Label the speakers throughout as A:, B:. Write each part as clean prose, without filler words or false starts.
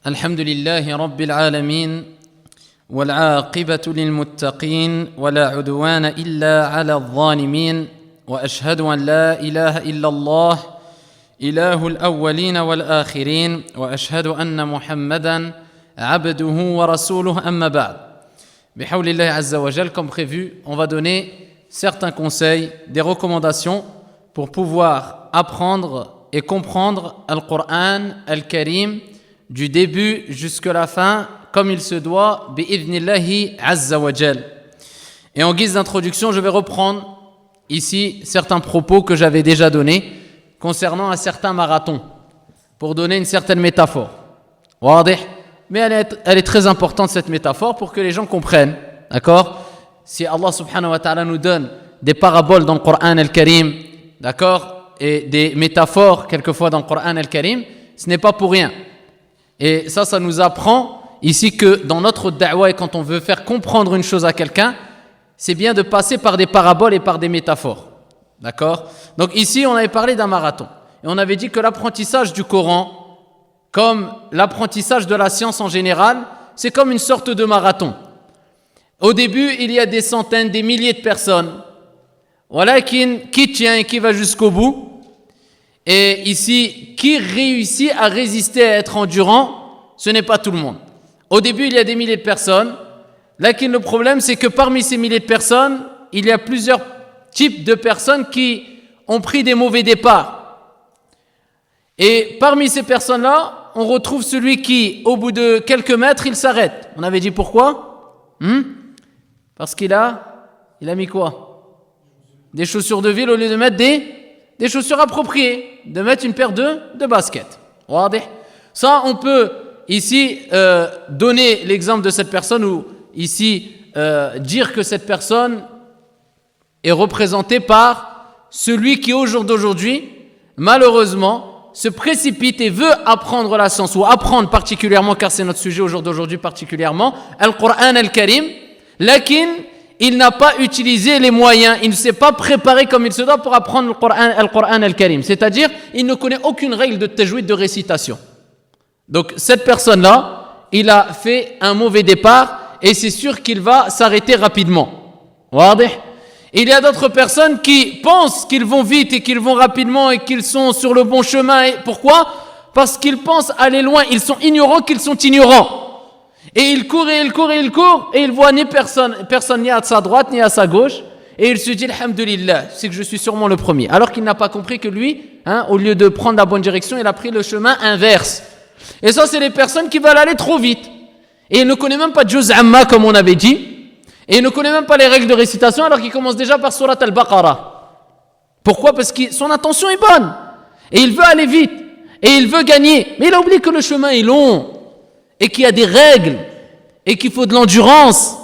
A: الحمد لله رب العالمين والعاقبة للمتقين ولا عدوان إلا على الظالمين وأشهد أن لا إله إلا الله إله الأولين والآخرين وأشهد أن محمدًا عبده ورسوله أما بعد بحول الله عز وجل. Comme prévu, on va donner certains conseils, des recommandations pour pouvoir apprendre et comprendre Al-Qur'an Al-Karim du début jusqu'à la fin comme il se doit bi'idhnillahi azza wa jal. Et en guise d'introduction, je vais reprendre ici certains propos que j'avais déjà donnés concernant un certain marathon pour donner une certaine métaphore. Wadih. Mais elle est très importante cette métaphore pour que les gens comprennent. D'accord? Si Allah subhanahu wa ta'ala nous donne des paraboles dans le Coran Al-Karim, d'accord, et des métaphores quelquefois dans le Coran Al-Karim, ce n'est pas pour rien. Et ça nous apprend ici que dans notre da'wa et quand on veut faire comprendre une chose à quelqu'un, c'est bien de passer par des paraboles et par des métaphores. D'accord? Donc ici, on avait parlé d'un marathon. Et on avait dit que l'apprentissage du Coran, comme l'apprentissage de la science en général, c'est comme une sorte de marathon. Au début, il y a des centaines, des milliers de personnes. Voilà qui tient et qui va jusqu'au bout. Et ici, qui réussit à résister, à être endurant, ce n'est pas tout le monde. Au début, il y a des milliers de personnes. Là, le problème, c'est que parmi ces milliers de personnes, il y a plusieurs types de personnes qui ont pris des mauvais départs. Et parmi ces personnes-là, on retrouve celui qui, au bout de quelques mètres, il s'arrête. On avait dit pourquoi? Parce qu'il a mis quoi? Des chaussures de ville au lieu de mettre des chaussures appropriées, de mettre une paire de baskets. Ça, on peut ici donner l'exemple de cette personne ou ici dire que cette personne est représentée par celui qui, au jour d'aujourd'hui, malheureusement, se précipite et veut apprendre la science ou apprendre particulièrement, car c'est notre sujet au jour d'aujourd'hui particulièrement, Al-Qur'an Al-Karim, lakin il n'a pas utilisé les moyens, il ne s'est pas préparé comme il se doit pour apprendre Al-Qur'an Al-Karim, c'est-à-dire il ne connaît aucune règle de tajwid de récitation. Donc cette personne-là, il a fait un mauvais départ et c'est sûr qu'il va s'arrêter rapidement. Wadih. Il y a d'autres personnes qui pensent qu'ils vont vite et qu'ils vont rapidement et qu'ils sont sur le bon chemin. Et pourquoi? Parce qu'ils pensent aller loin. Ils sont ignorants qu'ils sont ignorants. Et ils courent et ils courent et ils courent et ils voient ni personne ni à sa droite ni à sa gauche. Et il se dit, alhamdulillah, c'est que je suis sûrement le premier. Alors qu'il n'a pas compris que lui, au lieu de prendre la bonne direction, il a pris le chemin inverse. Et ça, c'est les personnes qui veulent aller trop vite. Et il ne connaît même pas Juz Amma comme on avait dit. Et il ne connaît même pas les règles de récitation alors qu'il commence déjà par Surat Al-Baqarah. Pourquoi? Parce que son intention est bonne. Et il veut aller vite. Et il veut gagner. Mais il a oublié que le chemin est long. Et qu'il y a des règles. Et qu'il faut de l'endurance.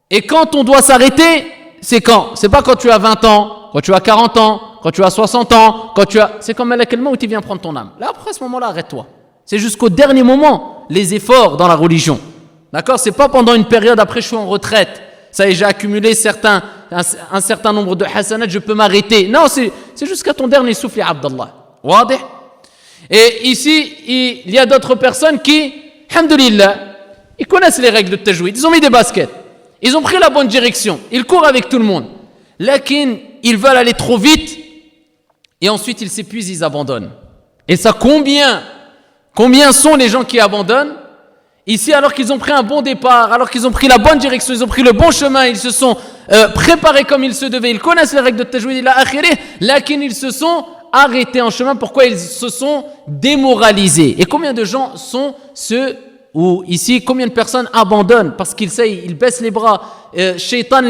A: Et quand on doit s'arrêter, c'est quand? C'est pas quand tu as 20 ans, quand tu as 40 ans, quand tu as 60 ans, c'est comme Malak al-Maut où tu viens prendre ton âme. Là, après, à ce moment-là, arrête-toi. C'est jusqu'au dernier moment, les efforts dans la religion. D'accord? C'est pas pendant une période, après je suis en retraite. Ça y est, j'ai accumulé un certain nombre de hasanat, je peux m'arrêter. Non, c'est jusqu'à ton dernier souffle, ya Abdallah. Wadih? Et ici, il y a d'autres personnes qui, alhamdulillah, ils connaissent les règles de tajwid. Ils ont mis des baskets. Ils ont pris la bonne direction. Ils courent avec tout le monde. Lakin, ils veulent aller trop vite. Et ensuite, ils s'épuisent, ils abandonnent. Et ça, combien sont les gens qui abandonnent? Ici, alors qu'ils ont pris un bon départ, alors qu'ils ont pris la bonne direction, ils ont pris le bon chemin, ils se sont préparés comme il se devait, ils connaissent les règles de tajwid, lakin ils se sont arrêtés en chemin. Pourquoi? Ils se sont démoralisés. Et combien de gens sont ceux où ici, combien de personnes abandonnent parce qu'ils baissent les bras, Shaitan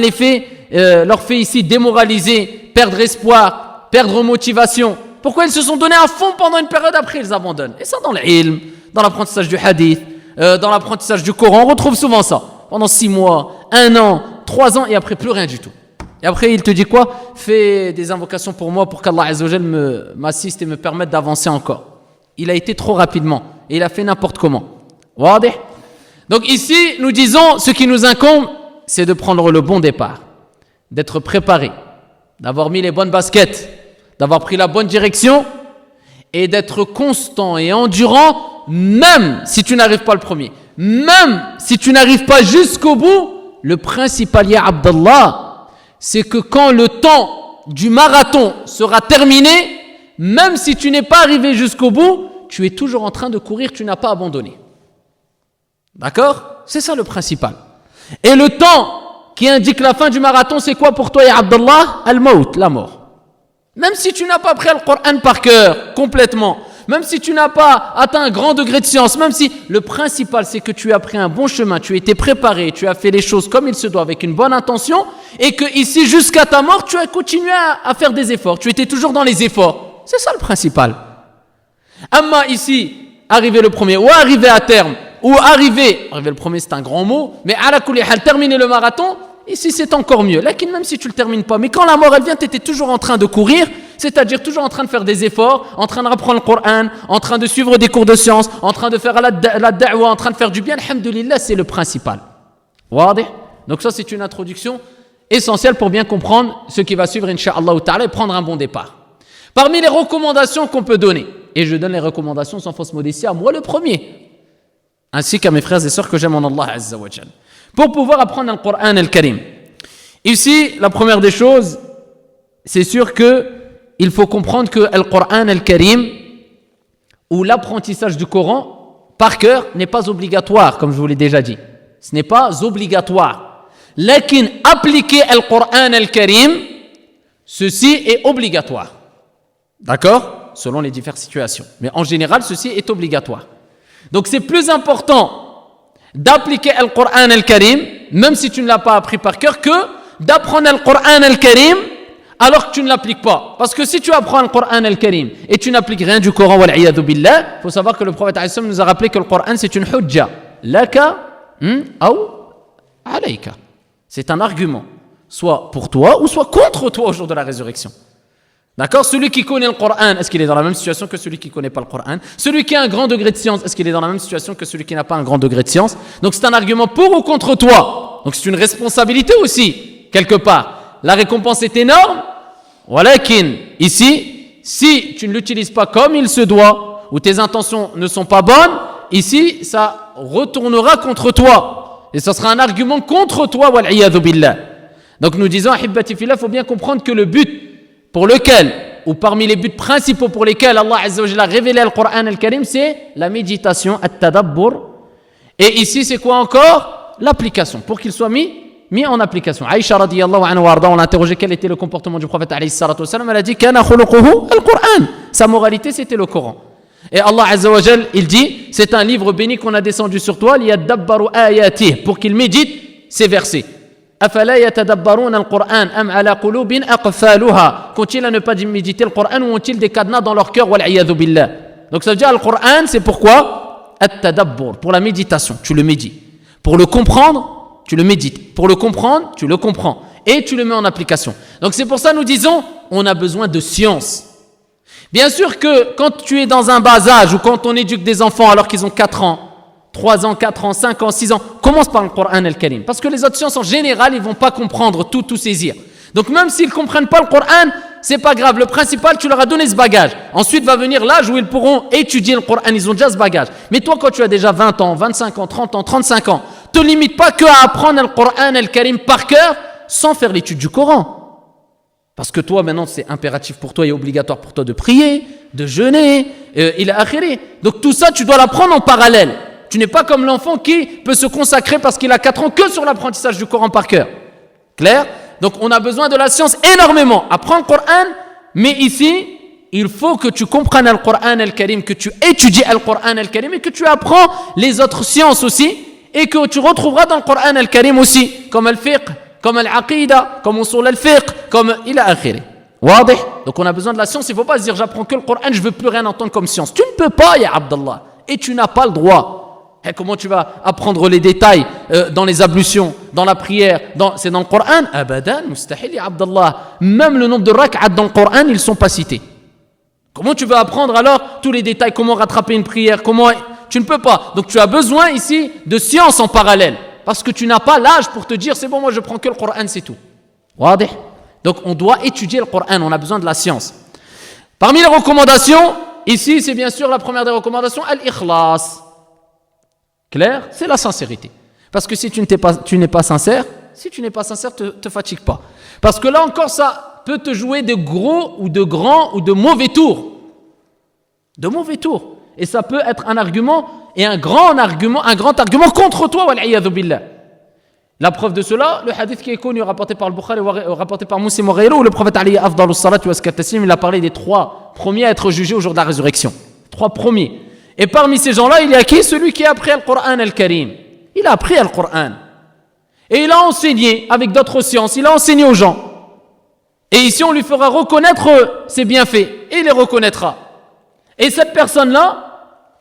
A: leur fait ici démoraliser, perdre espoir, perdre motivation. Pourquoi? Ils se sont donnés à fond pendant une période, après ils abandonnent. Et ça dans l'ilm, dans l'apprentissage du hadith, dans l'apprentissage du Coran, on retrouve souvent ça. Pendant 6 mois, 1 an, 3 ans, et après plus rien du tout. Et après il te dit quoi? Fais des invocations pour moi pour qu'Allah Azza wa Jal m'assiste et me permette d'avancer encore. Il a été trop rapidement et il a fait n'importe comment. Wadih? Donc ici, nous disons, ce qui nous incombe, c'est de prendre le bon départ, d'être préparé, d'avoir mis les bonnes baskets, d'avoir pris la bonne direction et d'être constant et endurant
B: même si tu n'arrives pas le premier, même si tu n'arrives pas jusqu'au bout, le principal, ya Abdallah, c'est que quand le temps du marathon sera terminé, même si tu n'es pas arrivé jusqu'au bout, tu es toujours en train de courir, tu n'as pas abandonné. D'accord? C'est ça le principal. Et le temps qui indique la fin du marathon, c'est quoi pour toi, ya Abdallah? Al-Maut, la mort. Même si tu n'as pas appris le Coran par cœur, complètement, même si tu n'as pas atteint un grand degré de science, même si le principal c'est que tu as pris un bon chemin, tu as été préparé, tu as fait les choses comme il se doit avec une bonne intention, et que ici jusqu'à ta mort tu as continué à faire des efforts, tu étais toujours dans les efforts. C'est ça le principal. Amma ici, arriver le premier, ou arriver à terme, ou arriver le premier c'est un grand mot, mais à la kulli hal, terminer le marathon, ici c'est encore mieux. Là, même si tu ne le termines pas, mais quand la mort elle vient, tu étais toujours en train de courir, c'est-à-dire toujours en train de faire des efforts, en train de reprendre le Coran, en train de suivre des cours de sciences, en train de faire la da'wa, en train de faire du bien, alhamdoulilah, c'est le principal. Wadih? Donc ça c'est une introduction essentielle pour bien comprendre ce qui va suivre, incha'Allah ta'ala, et prendre un bon départ. Parmi les recommandations qu'on peut donner, et je donne les recommandations sans fausse modestie à moi le premier, ainsi qu'à mes frères et sœurs que j'aime en Allah Azza wa Jal, pour pouvoir apprendre le Coran al-Karim. Ici, la première des choses, c'est sûr que il faut comprendre que le Coran al-Karim, ou l'apprentissage du Coran par cœur, n'est pas obligatoire, comme je vous l'ai déjà dit. Ce n'est pas obligatoire. Lakin appliquer le Coran al-Karim, ceci est obligatoire. D'accord? Selon les diverses situations. Mais en général, ceci est obligatoire. Donc c'est plus important d'appliquer le Coran al-Karim, même si tu ne l'as pas appris par cœur, que d'apprendre le Coran al-Karim alors que tu ne l'appliques pas. Parce que si tu apprends le Coran al-Karim et tu n'appliques rien du Coran, wal'iyadu billah, il faut savoir que le prophète nous a rappelé que le Coran c'est une hujja. Laka ou alayka. C'est un argument, soit pour toi ou soit contre toi au jour de la résurrection. D'accord? Celui qui connaît le Coran, est-ce qu'il est dans la même situation que celui qui ne connaît pas le Coran? Celui qui a un grand degré de science, est-ce qu'il est dans la même situation que celui qui n'a pas un grand degré de science? Donc c'est un argument pour ou contre toi. Donc c'est une responsabilité aussi, quelque part. La récompense est énorme. Walakin, ici, si tu ne l'utilises pas comme il se doit, ou tes intentions ne sont pas bonnes, ici, ça retournera contre toi. Et ça sera un argument contre toi, wal'iyadu billah. Donc nous disons, ahibbati fillah, il faut bien comprendre que le but pour lequel, ou parmi les buts principaux pour lesquels Allah Azza wa Jalla a révélé le Coran al-Karim, c'est la méditation, at-tadabbur. Et ici, c'est quoi encore? L'application, pour qu'il soit mis en application. Aïcha radiyallahu anha warda, on l'a interrogé quel était le comportement du prophète alayhi salatu wassalam, elle a dit kana khuluquhu al-Qur'an. Sa moralité c'était le Coran. Et Allah Azza wa Jal, il dit c'est un livre béni qu'on a descendu sur toi liyadabbaru ayatih, pour qu'il médite ces versets. Afala yatadabbaruna al-Qur'an am ala qulubin aqfaluha. Qu'ont-ils à ne pas méditer le Coran ou ont-ils des cadenas dans leur cœur, wal'iyadu billah. Donc ça veut dire le Coran c'est pourquoi at-tadabbur, pour la méditation, tu le médites. Pour le comprendre, tu le médites. Pour le comprendre, tu le comprends. Et tu le mets en application. Donc c'est pour ça que nous disons, on a besoin de science. Bien sûr que quand tu es dans un bas âge ou quand on éduque des enfants alors qu'ils ont 4 ans, 3 ans, 4 ans, 5 ans, 6 ans, commence par le Coran al-Karim. Parce que les autres sciences en général, ils ne vont pas comprendre tout saisir. Donc même s'ils ne comprennent pas le Coran, c'est pas grave. Le principal, tu leur as donné ce bagage. Ensuite va venir l'âge où ils pourront étudier le Coran. Ils ont déjà ce bagage. Mais toi, quand tu as déjà 20 ans, 25 ans, 30 ans, 35 ans, te limite pas que à apprendre le Coran al-Karim par cœur sans faire l'étude du Coran. Parce que toi, maintenant, c'est impératif pour toi et obligatoire pour toi de prier, de jeûner, il a akhiri. Donc tout ça, tu dois l'apprendre en parallèle. Tu n'es pas comme l'enfant qui peut se consacrer parce qu'il a 4 ans que sur l'apprentissage du Coran par cœur. Clair? Donc on a besoin de la science énormément. Apprends le Coran, mais ici, il faut que tu comprennes le Coran al-Karim, que tu étudies le Coran al-Karim et que tu apprends les autres sciences aussi et que tu retrouveras dans le Coran al-Karim aussi, comme le fiqh, comme l'aqida, comme usul al-fiqh, comme il a akhiri. Wadih? Donc on a besoin de la science, il ne faut pas se dire j'apprends que le Coran, je ne veux plus rien entendre comme science. Tu ne peux pas, ya Abdallah, et tu n'as pas le droit. Et comment tu vas apprendre les détails dans les ablutions, dans la prière, c'est dans le Coran? Abadan, mustahil, ya Abdallah. Même le nombre de rak'at dans le Coran, ils ne sont pas cités. Comment tu vas apprendre alors tous les détails, comment rattraper une prière, comment... Tu ne peux pas. Donc tu as besoin ici de science en parallèle. Parce que tu n'as pas l'âge pour te dire c'est bon, moi je prends que le Coran, c'est tout. Donc on doit étudier le Coran, on a besoin de la science. Parmi les recommandations, ici, c'est bien sûr la première des recommandations, al-ikhlas. Clair? C'est la sincérité. Parce que si tu n'es pas sincère, te fatigue pas. Parce que là encore, ça peut te jouer de gros ou de grands ou de mauvais tours. De mauvais tours. Et ça peut être un argument et un grand argument contre toi, wal'iyadhu billah. La preuve de cela, le hadith qui est connu, rapporté par le Bukhari, rapporté par Muslim, où le prophète Ali afdalus salat wa azka taslim, il a parlé des 3 premiers à être jugés au jour de la résurrection. 3 premiers. Et parmi ces gens-là, il y a qui? Celui qui a appris le Coran al-Karim. Il a appris le Coran. Et il a enseigné avec d'autres sciences, il a enseigné aux gens. Et ici, on lui fera reconnaître ses bienfaits. Et il les reconnaîtra. Et cette personne-là,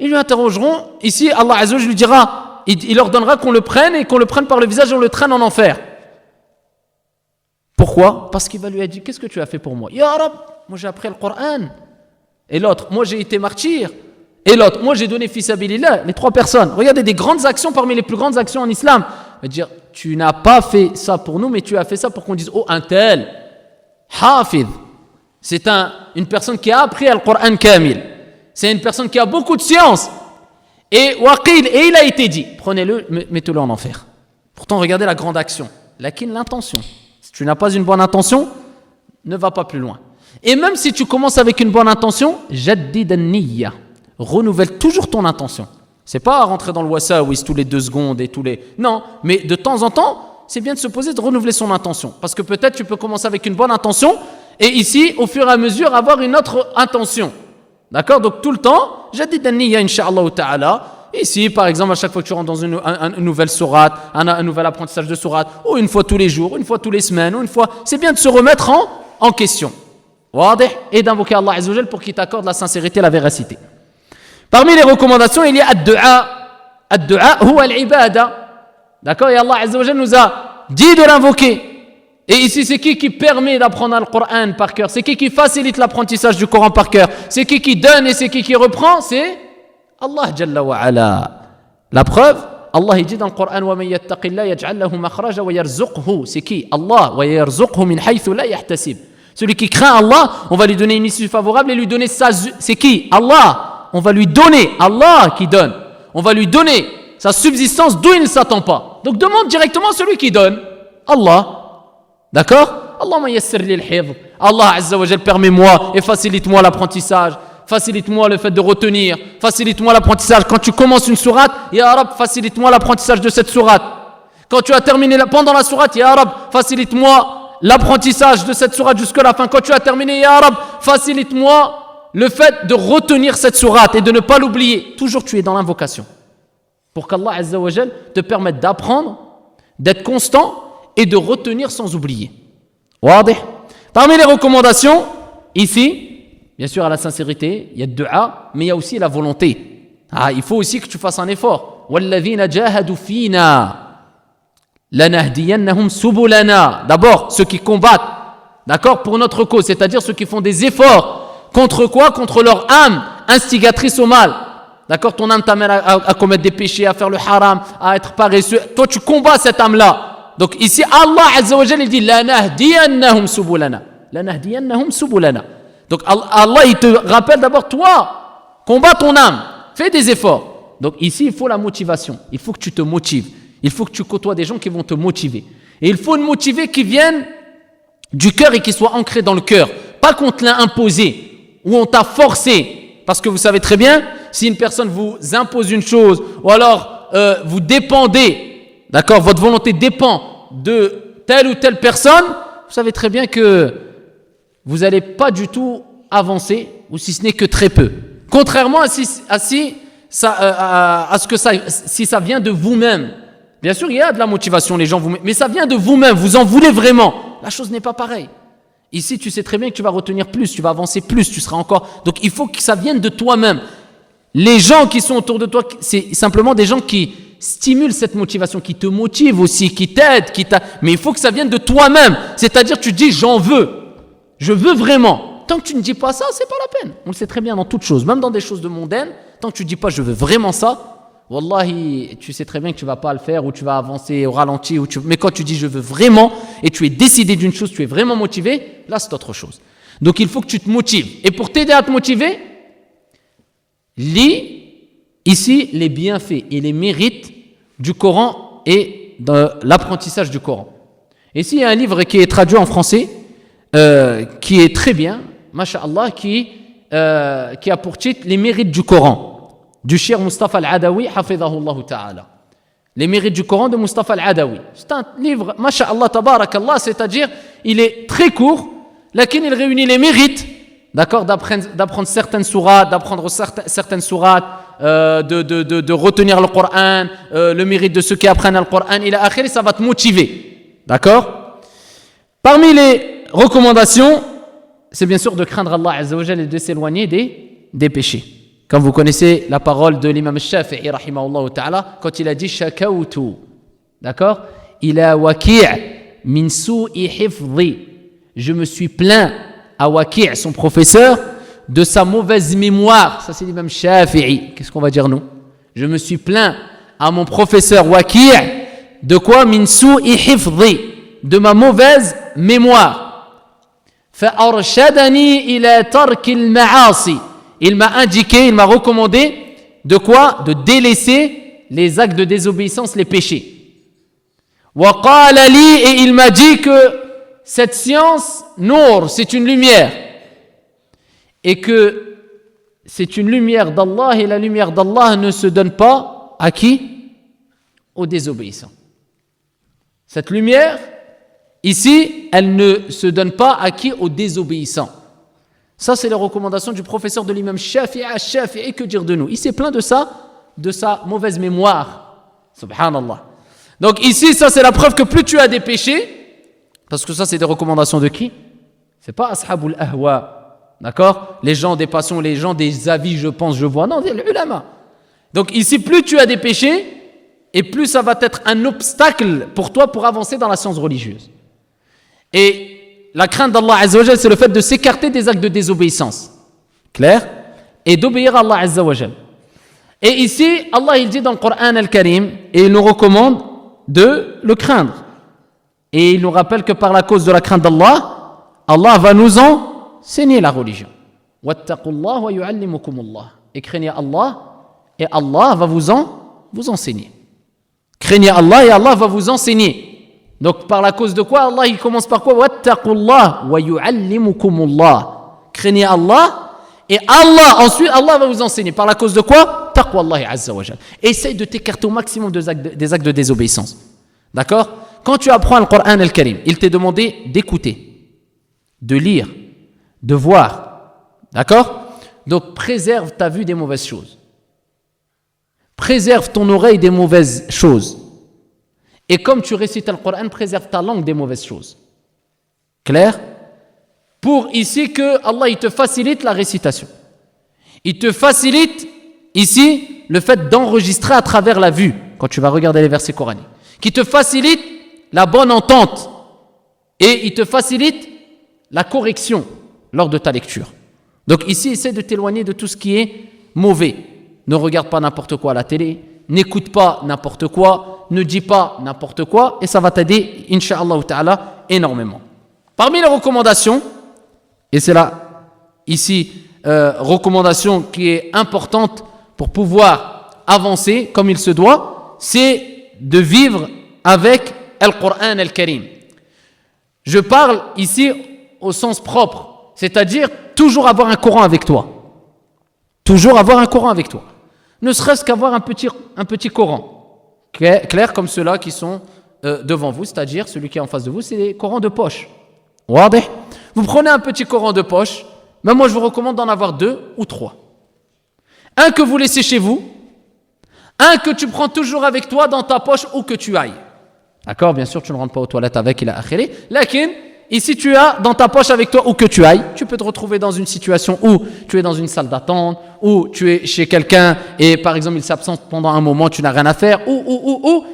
B: ils lui interrogeront. Ici, Allah Azza wa Jalla lui dira, il leur donnera qu'on le prenne et qu'on le prenne par le visage et on le traîne en enfer. Pourquoi? Parce qu'il va lui dire, qu'est-ce que tu as fait pour moi? Ya Rab, moi j'ai appris le Coran. Et l'autre, moi j'ai été martyr. Et l'autre, moi j'ai donné fils sabilillah. Les 3 personnes. Regardez des grandes actions parmi les plus grandes actions en islam. Il va dire, tu n'as pas fait ça pour nous, mais tu as fait ça pour qu'on dise, oh un tel, hafid. C'est une personne qui a appris le Coran kamil. C'est une personne qui a beaucoup de science. Et il a été dit, prenez-le, mettez-le en enfer. Pourtant, regardez la grande action. L'intention. Si tu n'as pas une bonne intention, ne va pas plus loin. Et même si tu commences avec une bonne intention, jaddid an-niyya. Renouvelle toujours ton intention. C'est pas rentrer dans le wasawis tous les 2 secondes et Non, mais de temps en temps, c'est bien de se poser, de renouveler son intention. Parce que peut-être tu peux commencer avec une bonne intention et ici, au fur et à mesure, avoir une autre intention. D'accord? Donc tout le temps, jaddid an-niyya incha'Allah ta'ala. Ici, par exemple, à chaque fois que tu rentres dans une nouvelle sourate, un nouvel apprentissage de sourate, ou une fois tous les jours, une fois tous les semaines, ou une fois, c'est bien de se remettre en question. Et d'invoquer Allah Azza wa Jal pour qu'il t'accorde la sincérité et la véracité. Parmi les recommandations, il y a ad-du'a. Ad-du'a huwa al-ibada. D'accord? Et Allah Azza wa Jal nous a dit de l'invoquer. Et ici, c'est qui permet d'apprendre le Coran par cœur? C'est qui facilite l'apprentissage du Coran par cœur? C'est qui donne et c'est qui reprend? C'est Allah Jalla wa Ala. La preuve, Allah il dit dans le Coran wa man yattaqillah yaj'al lahu makhraja wa yarzuqhu. C'est qui? Allah. Wa yarzuqhu min haythu la yahtasib. Celui qui craint Allah, on va lui donner une issue favorable et lui donner sa. C'est qui? Allah. On va lui donner. Allah qui donne. On va lui donner sa subsistance d'où il ne s'attend pas. Donc demande directement à celui qui donne. Allah. D'accord? Allahumma yassir li al-hifz. Allah Azza wa Jal, permets-moi et facilite-moi l'apprentissage. Facilite-moi le fait de retenir. Facilite-moi l'apprentissage. Quand tu commences une sourate, Ya Rab, facilite-moi l'apprentissage de cette sourate. Quand tu as terminé pendant la sourate, Ya Rab, facilite-moi l'apprentissage de cette sourate jusqu'à la fin. Quand tu as terminé, Ya Rab, facilite-moi le fait de retenir cette sourate et de ne pas l'oublier. Toujours tu es dans l'invocation. Pour qu'Allah Azza wa Jal te permette d'apprendre, d'être constant et de retenir sans oublier. Wadih. Parmi les recommandations, ici, bien sûr, à la sincérité, il y a le dua, mais il y a aussi la volonté. Il faut aussi que tu fasses un effort. وَالَّذِينَ جَاهَدُوا فِينَا لَنَهْدِيَنَّهُمْ سُبُلَنَا. D'abord, ceux qui combattent, d'accord, pour notre cause, c'est-à-dire ceux qui font des efforts. Contre quoi? Contre leur âme instigatrice au mal. D'accord? Ton âme t'amène à commettre des péchés, à faire le haram, à être paresseux. Toi, tu combats cette âme-là. Donc ici, Allah Azza wa Jalla, il dit لَنَهْدِيَنَّهُمْ سُبُلَنَا. لَنَهْدِيَنَّهُمْ سُبُلَنَا. Donc Allah, il te rappelle d'abord, toi, combats ton âme, fais des efforts. Donc ici, il faut la motivation. Il faut que tu te motives. Il faut que tu côtoies des gens qui vont te motiver. Et il faut une motivée qui vienne du cœur et qui soit ancrée dans le cœur. Pas qu'on te l'a imposé ou on t'a forcé. Parce que vous savez très bien, si une personne vous impose une chose ou alors vous dépendez, d'accord, votre volonté dépend de telle ou telle personne, vous savez très bien que vous n'allez pas du tout avancer, ou si ce n'est que très peu. Contrairement à si ça vient de vous-même. Bien sûr, il y a de la motivation, les gens vous, mais ça vient de vous-même, vous en voulez vraiment. La chose n'est pas pareille. Ici, tu sais très bien que tu vas retenir plus, tu vas avancer plus, tu seras encore. Donc, il faut que ça vienne de toi-même. Les gens qui sont autour de toi, c'est simplement des gens qui stimulent cette motivation, qui te motivent aussi, qui t'aident, mais il faut que ça vienne de toi-même. C'est-à-dire, tu dis, j'en veux. Je veux vraiment. Tant que tu ne dis pas ça, c'est pas la peine. On le sait très bien dans toutes choses, même dans des choses de mondaines. Tant que tu ne dis pas je veux vraiment ça, wallahi, tu sais très bien que tu ne vas pas le faire ou tu vas avancer au ralenti. Mais quand tu dis je veux vraiment et tu es décidé d'une chose, tu es vraiment motivé, là c'est autre chose. Donc il faut que tu te motives. Et pour t'aider à te motiver, lit ici les bienfaits et les mérites du Coran et de l'apprentissage du Coran. Ici, il y a un livre qui est traduit en français, qui est très bien, masha'Allah, qui a pour titre Les mérites du Coran, du Cheikh Mustafa Al-Adawi, hafidhahullah ta'ala. Les mérites du Coran de Mustafa Al-Adawi. C'est un livre, masha'Allah, tabarakallah, c'est-à-dire, il est très court, laquelle il réunit les mérites, d'accord, d'apprendre certaines sourates, d'apprendre certaines sourates, de retenir le Coran, le mérite de ceux qui apprennent le Coran, ça va te motiver, d'accord. Parmi les recommandations, c'est bien sûr de craindre Allah Azza wa Jalla et de s'éloigner des péchés. Comme vous connaissez la parole de l'imam Shafi'i rahimahullah ta'ala, quand il a dit shakawtu, d'accord, ila waki' min su'i hifdhi, je me suis plaint à Waki', son professeur, de sa mauvaise mémoire. Ça c'est l'imam Shafi'i. Qu'est-ce qu'on va dire nous? Je me suis plaint à mon professeur Waki' de quoi? Min su'i hifdhi, de ma mauvaise mémoire. Fa'arshadani ila tarki al-ma'asi. Il m'a indiqué, il m'a recommandé de quoi? De délaisser les actes de désobéissance, les péchés. Wa qala li, et il m'a dit que cette science, Nour, c'est une lumière. Et que c'est une lumière d'Allah, et la lumière d'Allah ne se donne pas à qui? Aux désobéissants. Cette lumière, ici, elle ne se donne pas à qui? Aux désobéissants. Ça, c'est les recommandations du professeur de l'imam Shafi'i. Que dire de nous? Il s'est plaint de sa mauvaise mémoire. Subhanallah. Donc ici, ça c'est la preuve que plus tu as des péchés, parce que ça c'est des recommandations de qui? C'est pas ashabul ahwa, d'accord? Les gens des passions, les gens des avis, je pense, je vois. Non, c'est l'ulama. Donc ici, plus tu as des péchés, et plus ça va être un obstacle pour toi pour avancer dans la science religieuse. Et la crainte d'Allah Azza wa Jal, c'est le fait de s'écarter des actes de désobéissance. Clair? Et d'obéir à Allah Azza wa Jal. Et ici, Allah il dit dans le Coran Al-Karim, et il nous recommande de le craindre. Et il nous rappelle que par la cause de la crainte d'Allah, Allah va nous enseigner la religion. Wattaqullah wa yu'allimukumullah. Et craignez Allah, et Allah va vous enseigner. Craignez Allah et Allah va vous enseigner. Donc par la cause de quoi? Allah il commence par quoi? Wattaqullah wa yu'allimukumullah. Craignez Allah et ensuite Allah va vous enseigner. Par la cause de quoi? Taqwallahi azza wa jal. Essaye de t'écarter au maximum des actes de désobéissance. D'accord? Quand tu apprends le Coran Al-Karim, il t'est demandé d'écouter, de lire, de voir. D'accord? Donc préserve ta vue des mauvaises choses. Préserve ton oreille des mauvaises choses. Et comme tu récites le Coran, préserve ta langue des mauvaises choses. Clair? Pour ici que Allah il te facilite la récitation. Il te facilite ici le fait d'enregistrer à travers la vue, quand tu vas regarder les versets coraniques. Qui te facilite la bonne entente. Et il te facilite la correction lors de ta lecture. Donc ici, essaie de t'éloigner de tout ce qui est mauvais. Ne regarde pas n'importe quoi à la télé. N'écoute pas n'importe quoi, ne dis pas n'importe quoi, et ça va t'aider, incha'Allah ta'ala, énormément. Parmi les recommandations, et c'est là, ici, recommandation qui est importante pour pouvoir avancer comme il se doit, c'est de vivre avec le Coran Al-Karim. Je parle ici au sens propre, c'est-à-dire toujours avoir un Coran avec toi. Toujours avoir un Coran avec toi. Ne serait-ce qu'avoir un petit Coran, clair comme ceux-là qui sont devant vous, c'est-à-dire celui qui est en face de vous, c'est les Corans de poche. Vous prenez un petit Coran de poche, mais moi je vous recommande d'en avoir 2 ou 3. Un que vous laissez chez vous, un que tu prends toujours avec toi dans ta poche où que tu ailles. D'accord, bien sûr tu ne rentres pas aux toilettes avec, il a akhiri. Lakin, ici tu as dans ta poche avec toi où que tu ailles, tu peux te retrouver dans une situation où tu es dans une salle d'attente, où tu es chez quelqu'un et par exemple il s'absente pendant un moment, tu n'as rien à faire, ou,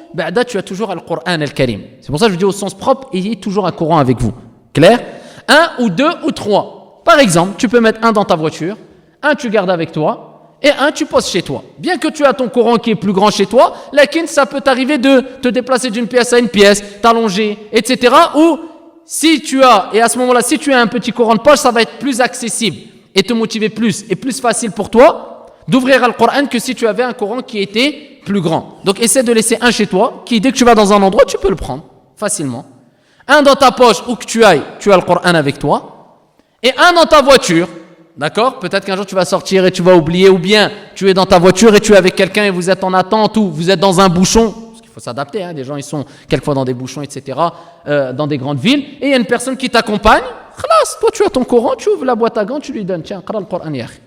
B: tu as toujours le Coran Al-Karim. C'est pour ça que je dis au sens propre, ayez toujours un Coran avec vous. Clair? 1 ou 2 ou 3. Par exemple, tu peux mettre un dans ta voiture, un tu gardes avec toi, et un tu poses chez toi. Bien que tu as ton Coran qui est plus grand chez toi, lakin ça peut t'arriver de te déplacer d'une pièce à une pièce, t'allonger, etc. Ou si tu as, et à ce moment-là, si tu as un petit Coran de poche, ça va être plus accessible et te motiver plus et plus facile pour toi d'ouvrir le Coran que si tu avais un Coran qui était plus grand. Donc essaie de laisser un chez toi, qui dès que tu vas dans un endroit, tu peux le prendre facilement. Un dans ta poche, où que tu ailles, tu as le Coran avec toi. Et un dans ta voiture, d'accord? Peut-être qu'un jour tu vas sortir et tu vas oublier, ou bien tu es dans ta voiture et tu es avec quelqu'un et vous êtes en attente, ou vous êtes dans un bouchon. Parce qu'il faut s'adapter, hein. Des gens ils sont quelquefois dans des bouchons, etc., dans des grandes villes. Et il y a une personne qui t'accompagne. Khalas, toi tu as ton Coran, tu ouvres la boîte à gants, tu lui donnes, tiens, qra le Coran ya akhi.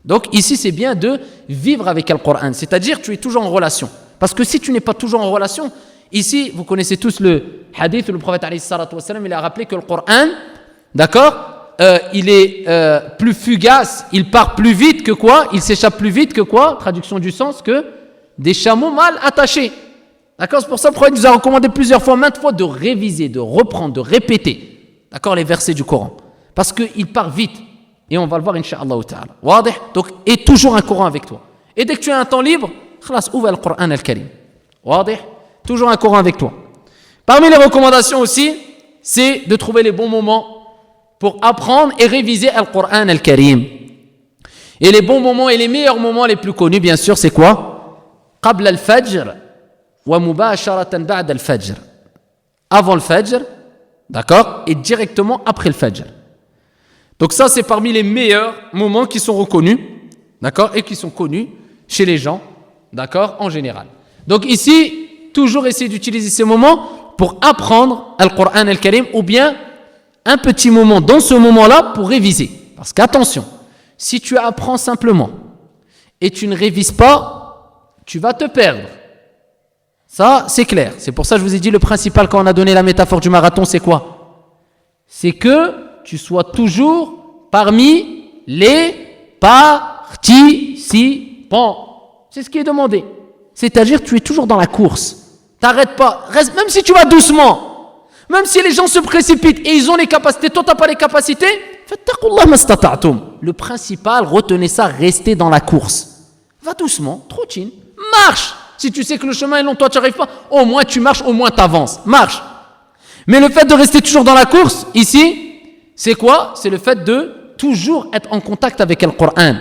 B: Donc ici c'est bien de vivre avec le Coran, c'est-à-dire tu es toujours en relation. Parce que si tu n'es pas toujours en relation, ici vous connaissez tous le hadith où le prophète alayhi salatu wassalam, il a rappelé que le Coran, d'accord, il est plus fugace, il part plus vite que quoi? Il s'échappe plus vite que quoi? Traduction du sens, que des chameaux mal attachés. D'accord, c'est pour ça que le prophète nous a recommandé plusieurs fois, maintes fois, de réviser, de reprendre, de répéter, d'accord, les versets du Coran. Parce qu'il part vite. Et on va le voir, incha'Allah ta'ala. Wadih. Donc, aie toujours un Coran avec toi. Et dès que tu as un temps libre, khalas, ouvre le Coran al-Karim. Wadih. Toujours un Coran avec toi. Parmi les recommandations aussi, c'est de trouver les bons moments pour apprendre et réviser le Coran al-Karim. Et les bons moments et les meilleurs moments les plus connus, bien sûr, c'est quoi? Qabla al-Fajr wa mubasharatan ba'da al-Fajr. Avant le Fajr, d'accord? Et directement après le Fajr. Donc ça, c'est parmi les meilleurs moments qui sont reconnus, d'accord, et qui sont connus chez les gens, d'accord, en général. Donc ici, toujours essayer d'utiliser ces moments pour apprendre le Coran al-Karim, ou bien un petit moment dans ce moment-là pour réviser. Parce qu'attention, si tu apprends simplement et tu ne révises pas, tu vas te perdre. Ça, c'est clair. C'est pour ça que je vous ai dit le principal quand on a donné la métaphore du marathon, c'est quoi? C'est que tu sois toujours parmi les participants. C'est ce qui est demandé. C'est-à-dire que tu es toujours dans la course. T'arrêtes pas. Reste, même si tu vas doucement, même si les gens se précipitent et ils ont les capacités, toi t'as pas les capacités, le principal, retenez ça, restez dans la course. Va doucement, trottine, marche. Si tu sais que le chemin est long, toi tu n'arrives pas, au moins tu marches, au moins tu avances. Marche. Mais le fait de rester toujours dans la course, ici, c'est quoi? C'est le fait de toujours être en contact avec le Coran,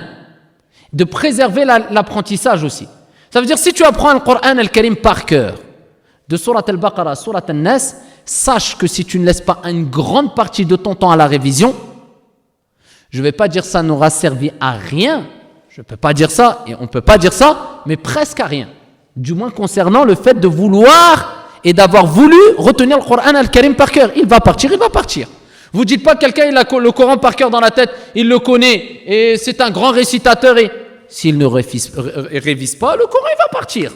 B: de préserver l'apprentissage aussi. Ça veut dire, si tu apprends le Coran al-Karim par cœur, de Surat al-Baqarah à Surat al-Nas, sache que si tu ne laisses pas une grande partie de ton temps à la révision, je ne vais pas dire ça n'aura servi à rien, je ne peux pas dire ça, et on ne peut pas dire ça, mais presque à rien. Du moins concernant le fait de vouloir et d'avoir voulu retenir le Coran al-Karim par cœur. Il va partir, il va partir. Vous dites pas que quelqu'un il a le Coran par cœur dans la tête, il le connaît et c'est un grand récitateur, et s'il ne révise pas, le Coran il va partir.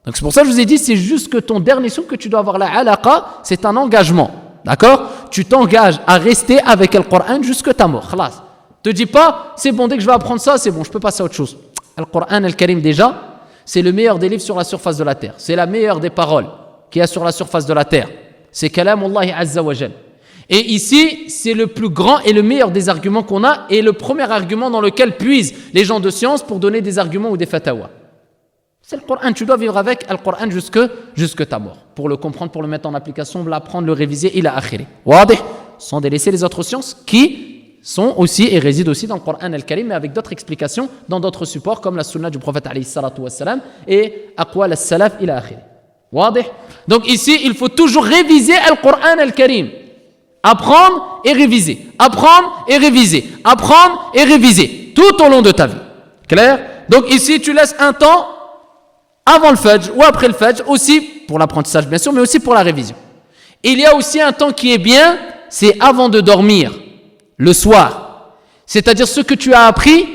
B: Donc c'est pour ça que je vous ai dit, c'est juste que ton dernier souffle que tu dois avoir, la alaqa, c'est un engagement. D'accord? Tu t'engages à rester avec le Coran jusque ta mort. Khalas. Te dis pas, c'est bon, dès que je vais apprendre ça, c'est bon, je peux passer à autre chose. Le Coran al-Karim déjà, c'est le meilleur des livres sur la surface de la terre. C'est la meilleure des paroles qu'il y a sur la surface de la terre. C'est Kalamullahi Azza wa Jal. Et ici, c'est le plus grand et le meilleur des arguments qu'on a, et le premier argument dans lequel puisent les gens de science pour donner des arguments ou des fatawas. C'est le Coran, tu dois vivre avec le Coran jusque ta mort. Pour le comprendre, pour le mettre en application, l'apprendre, le réviser, il a akhiri. Wadih, sans délaisser les autres sciences qui sont aussi et résident aussi dans le Coran al-Karim, mais avec d'autres explications dans d'autres supports comme la sunna du prophète alayhi salatu wassalam et aqwal al-salaf, il a akhiri. Wadih. Donc ici, il faut toujours réviser le Coran al-Karim. Apprendre et réviser, apprendre et réviser, apprendre et réviser, tout au long de ta vie. Clair? Donc ici, tu laisses un temps avant le Fajr ou après le Fajr, aussi pour l'apprentissage bien sûr, mais aussi pour la révision. Il y a aussi un temps qui est bien, c'est avant de dormir, le soir. C'est-à-dire ce que tu as appris,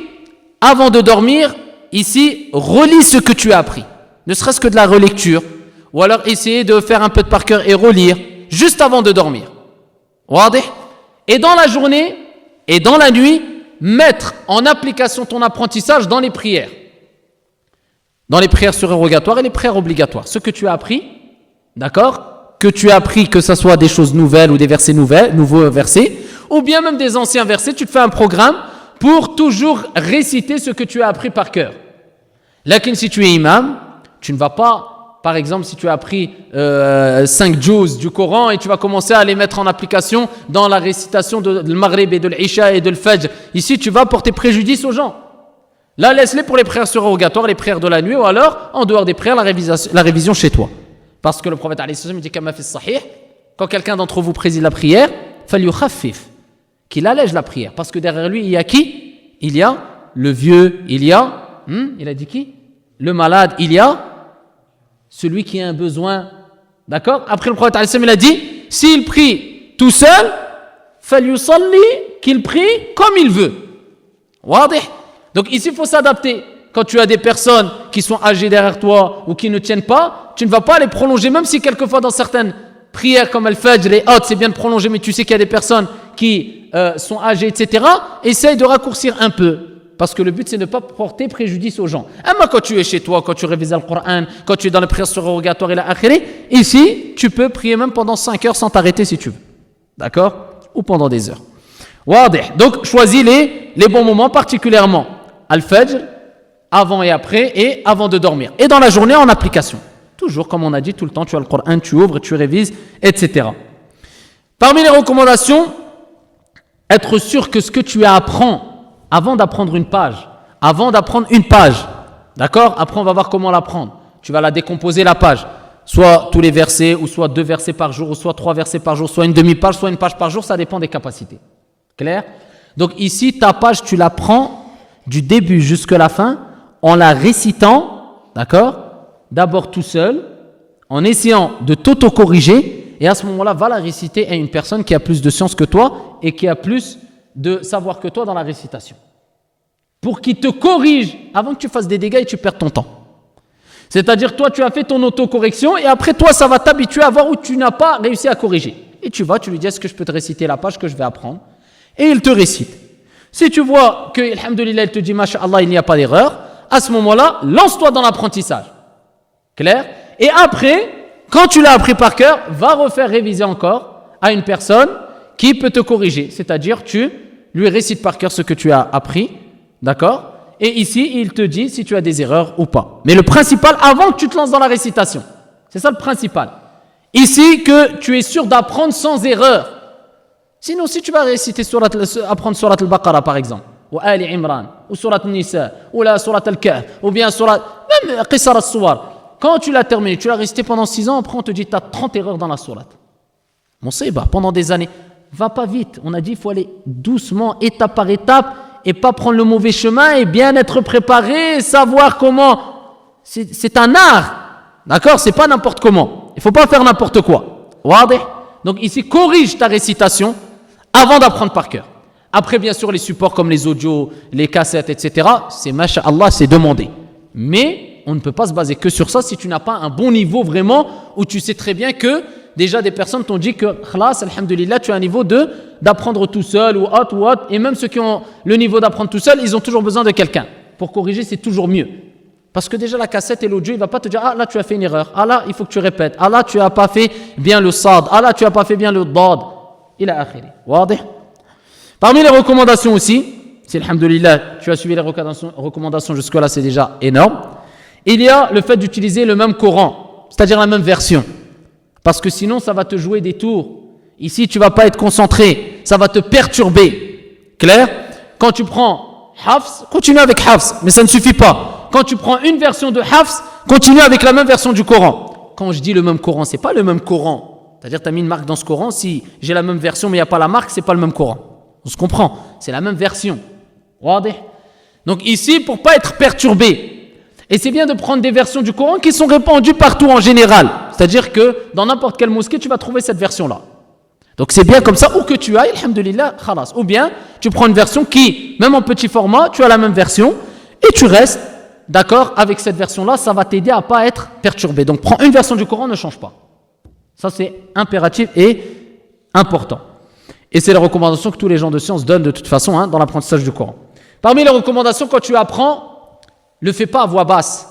B: avant de dormir, ici, relis ce que tu as appris. Ne serait-ce que de la relecture, ou alors essayer de faire un peu de par cœur et relire, juste avant de dormir. Et dans la journée et dans la nuit, mettre en application ton apprentissage dans les prières. Dans les prières surérogatoires et les prières obligatoires. Ce que tu as appris, d'accord? Que tu as appris, que ce soit des choses nouvelles ou des versets nouveaux versets, ou bien même des anciens versets, tu te fais un programme pour toujours réciter ce que tu as appris par cœur. Lakin si tu es imam, tu ne vas pas... Par exemple, si tu as appris 5 juz du Coran et tu vas commencer à les mettre en application dans la récitation de Maghrib et de l'Isha et de l'Fajr, ici tu vas porter préjudice aux gens. Là, laisse-les pour les prières surrogatoires, les prières de la nuit, ou alors, en dehors des prières, la révision chez toi. Parce que le prophète alayhi salam dit kama fi sahih, quand quelqu'un d'entre vous préside la prière, falyukhaffif, qu'il allège la prière. Parce que derrière lui, il y a qui? Il y a le vieux, il a dit qui? Le malade, il y a celui qui a un besoin. D'accord? Après le prophète alayhi salam, il a dit, s'il prie tout seul, falyusalli, qu'il prie comme il veut. Wadih. Donc ici, il faut s'adapter. Quand tu as des personnes qui sont âgées derrière toi ou qui ne tiennent pas, tu ne vas pas les prolonger, même si quelquefois dans certaines prières comme Al-Fajr, les autres, c'est bien de prolonger, mais tu sais qu'il y a des personnes qui sont âgées, etc. Essaye de raccourcir un peu, parce que le but, c'est de ne pas porter préjudice aux gens. Moi, quand tu es chez toi, quand tu révises le Coran, quand tu es dans les prières surrogatoires et la akhiri, ici, tu peux prier même pendant 5 heures sans t'arrêter si tu veux. D'accord? Ou pendant des heures. Wadih. Donc, choisis les bons moments, particulièrement Al-Fajr, avant et après, et avant de dormir. Et dans la journée, en application. Toujours, comme on a dit, tout le temps, tu as le Coran, tu ouvres, tu révises, etc. Parmi les recommandations, être sûr que ce que tu apprends, avant d'apprendre une page, d'accord? Après, on va voir comment l'apprendre. Tu vas la décomposer, la page. Soit tous les versets, ou soit 2 versets par jour, ou soit 3 versets par jour, soit une demi-page, soit une page par jour, ça dépend des capacités. Clair? Donc ici, ta page, tu la prends du début jusqu'à la fin, en la récitant, d'accord? D'abord tout seul, en essayant de t'auto-corriger, et à ce moment-là, va la réciter à une personne qui a plus de science que toi et qui a plus de savoir que toi dans la récitation. Pour qu'il te corrige avant que tu fasses des dégâts et tu perds ton temps. C'est-à-dire, toi, tu as fait ton auto-correction et après, toi, ça va t'habituer à voir où tu n'as pas réussi à corriger. Et tu lui dis, est-ce que je peux te réciter la page que je vais apprendre? Et il te récite. Si tu vois que, alhamdoulilah, il te dit, masha'Allah, il n'y a pas d'erreur, à ce moment-là, lance-toi dans l'apprentissage. Clair? Et après, quand tu l'as appris par cœur, va refaire réviser encore à une personne qui peut te corriger. C'est-à-dire, tu lui récites par cœur ce que tu as appris, d'accord? Et ici, il te dit si tu as des erreurs ou pas. Mais le principal, avant que tu te lances dans la récitation, c'est ça le principal. Ici, que tu es sûr d'apprendre sans erreur. Sinon, si tu vas réciter apprendre Surat al-Baqarah par exemple, ou Ali Imran, ou Surat al-Nisa, ou la Surat al-Kahf, ou bien même Qisar al-Suwar. Quand tu l'as terminé, tu l'as récité pendant 6 ans, après on te dit tu as 30 erreurs dans la Surat. Bon, c'est pendant des années. Va pas vite. On a dit il faut aller doucement, étape par étape, et pas prendre le mauvais chemin, et bien être préparé, savoir comment. C'est un art. D'accord? C'est pas n'importe comment. Il faut pas faire n'importe quoi. Wadih? Donc ici, corrige ta récitation avant d'apprendre par cœur. Après, bien sûr, les supports comme les audios, les cassettes, etc., c'est masha'Allah, c'est demandé. Mais on ne peut pas se baser que sur ça si tu n'as pas un bon niveau vraiment, où tu sais très bien que déjà des personnes t'ont dit que, khlas, alhamdulillah, tu as un niveau d'apprendre tout seul, ou autre, et même ceux qui ont le niveau d'apprendre tout seul, ils ont toujours besoin de quelqu'un. Pour corriger, c'est toujours mieux. Parce que déjà la cassette et l'audio, il ne va pas te dire « Ah là tu as fait une erreur, ah là il faut que tu répètes, ah là tu n'as pas fait bien le sad, ah là tu n'as pas fait bien le dad. » Il a akhiri. Wadih. Parmi les recommandations aussi, si alhamdulillah tu as suivi les recommandations jusque-là, c'est déjà énorme. Il y a le fait d'utiliser le même Coran, c'est-à-dire la même version. Parce que sinon ça va te jouer des tours. Ici tu ne vas pas être concentré, ça va te perturber. Clair? Quand tu prends Hafs, continue avec Hafs, mais ça ne suffit pas. Quand tu prends une version de Hafs, continue avec la même version du Coran. Quand je dis le même Coran, c'est pas le même Coran. C'est-à-dire, tu as mis une marque dans ce Coran, si j'ai la même version mais il n'y a pas la marque, c'est pas le même Coran. On se comprend, c'est la même version. Donc ici, pour pas être perturbé, et c'est bien de prendre des versions du Coran qui sont répandues partout en général. C'est-à-dire que dans n'importe quelle mosquée, tu vas trouver cette version-là. Donc c'est bien comme ça, où que tu ailles, alhamdulillah, khalas. Ou bien, tu prends une version qui, même en petit format, tu as la même version, et tu restes. D'accord, avec cette version-là, ça va t'aider à ne pas être perturbé. Donc, prends une version du Coran, ne change pas. Ça, c'est impératif et important. Et c'est la recommandation que tous les gens de science donnent de toute façon dans l'apprentissage du Coran. Parmi les recommandations, quand tu apprends, ne le fais pas à voix basse.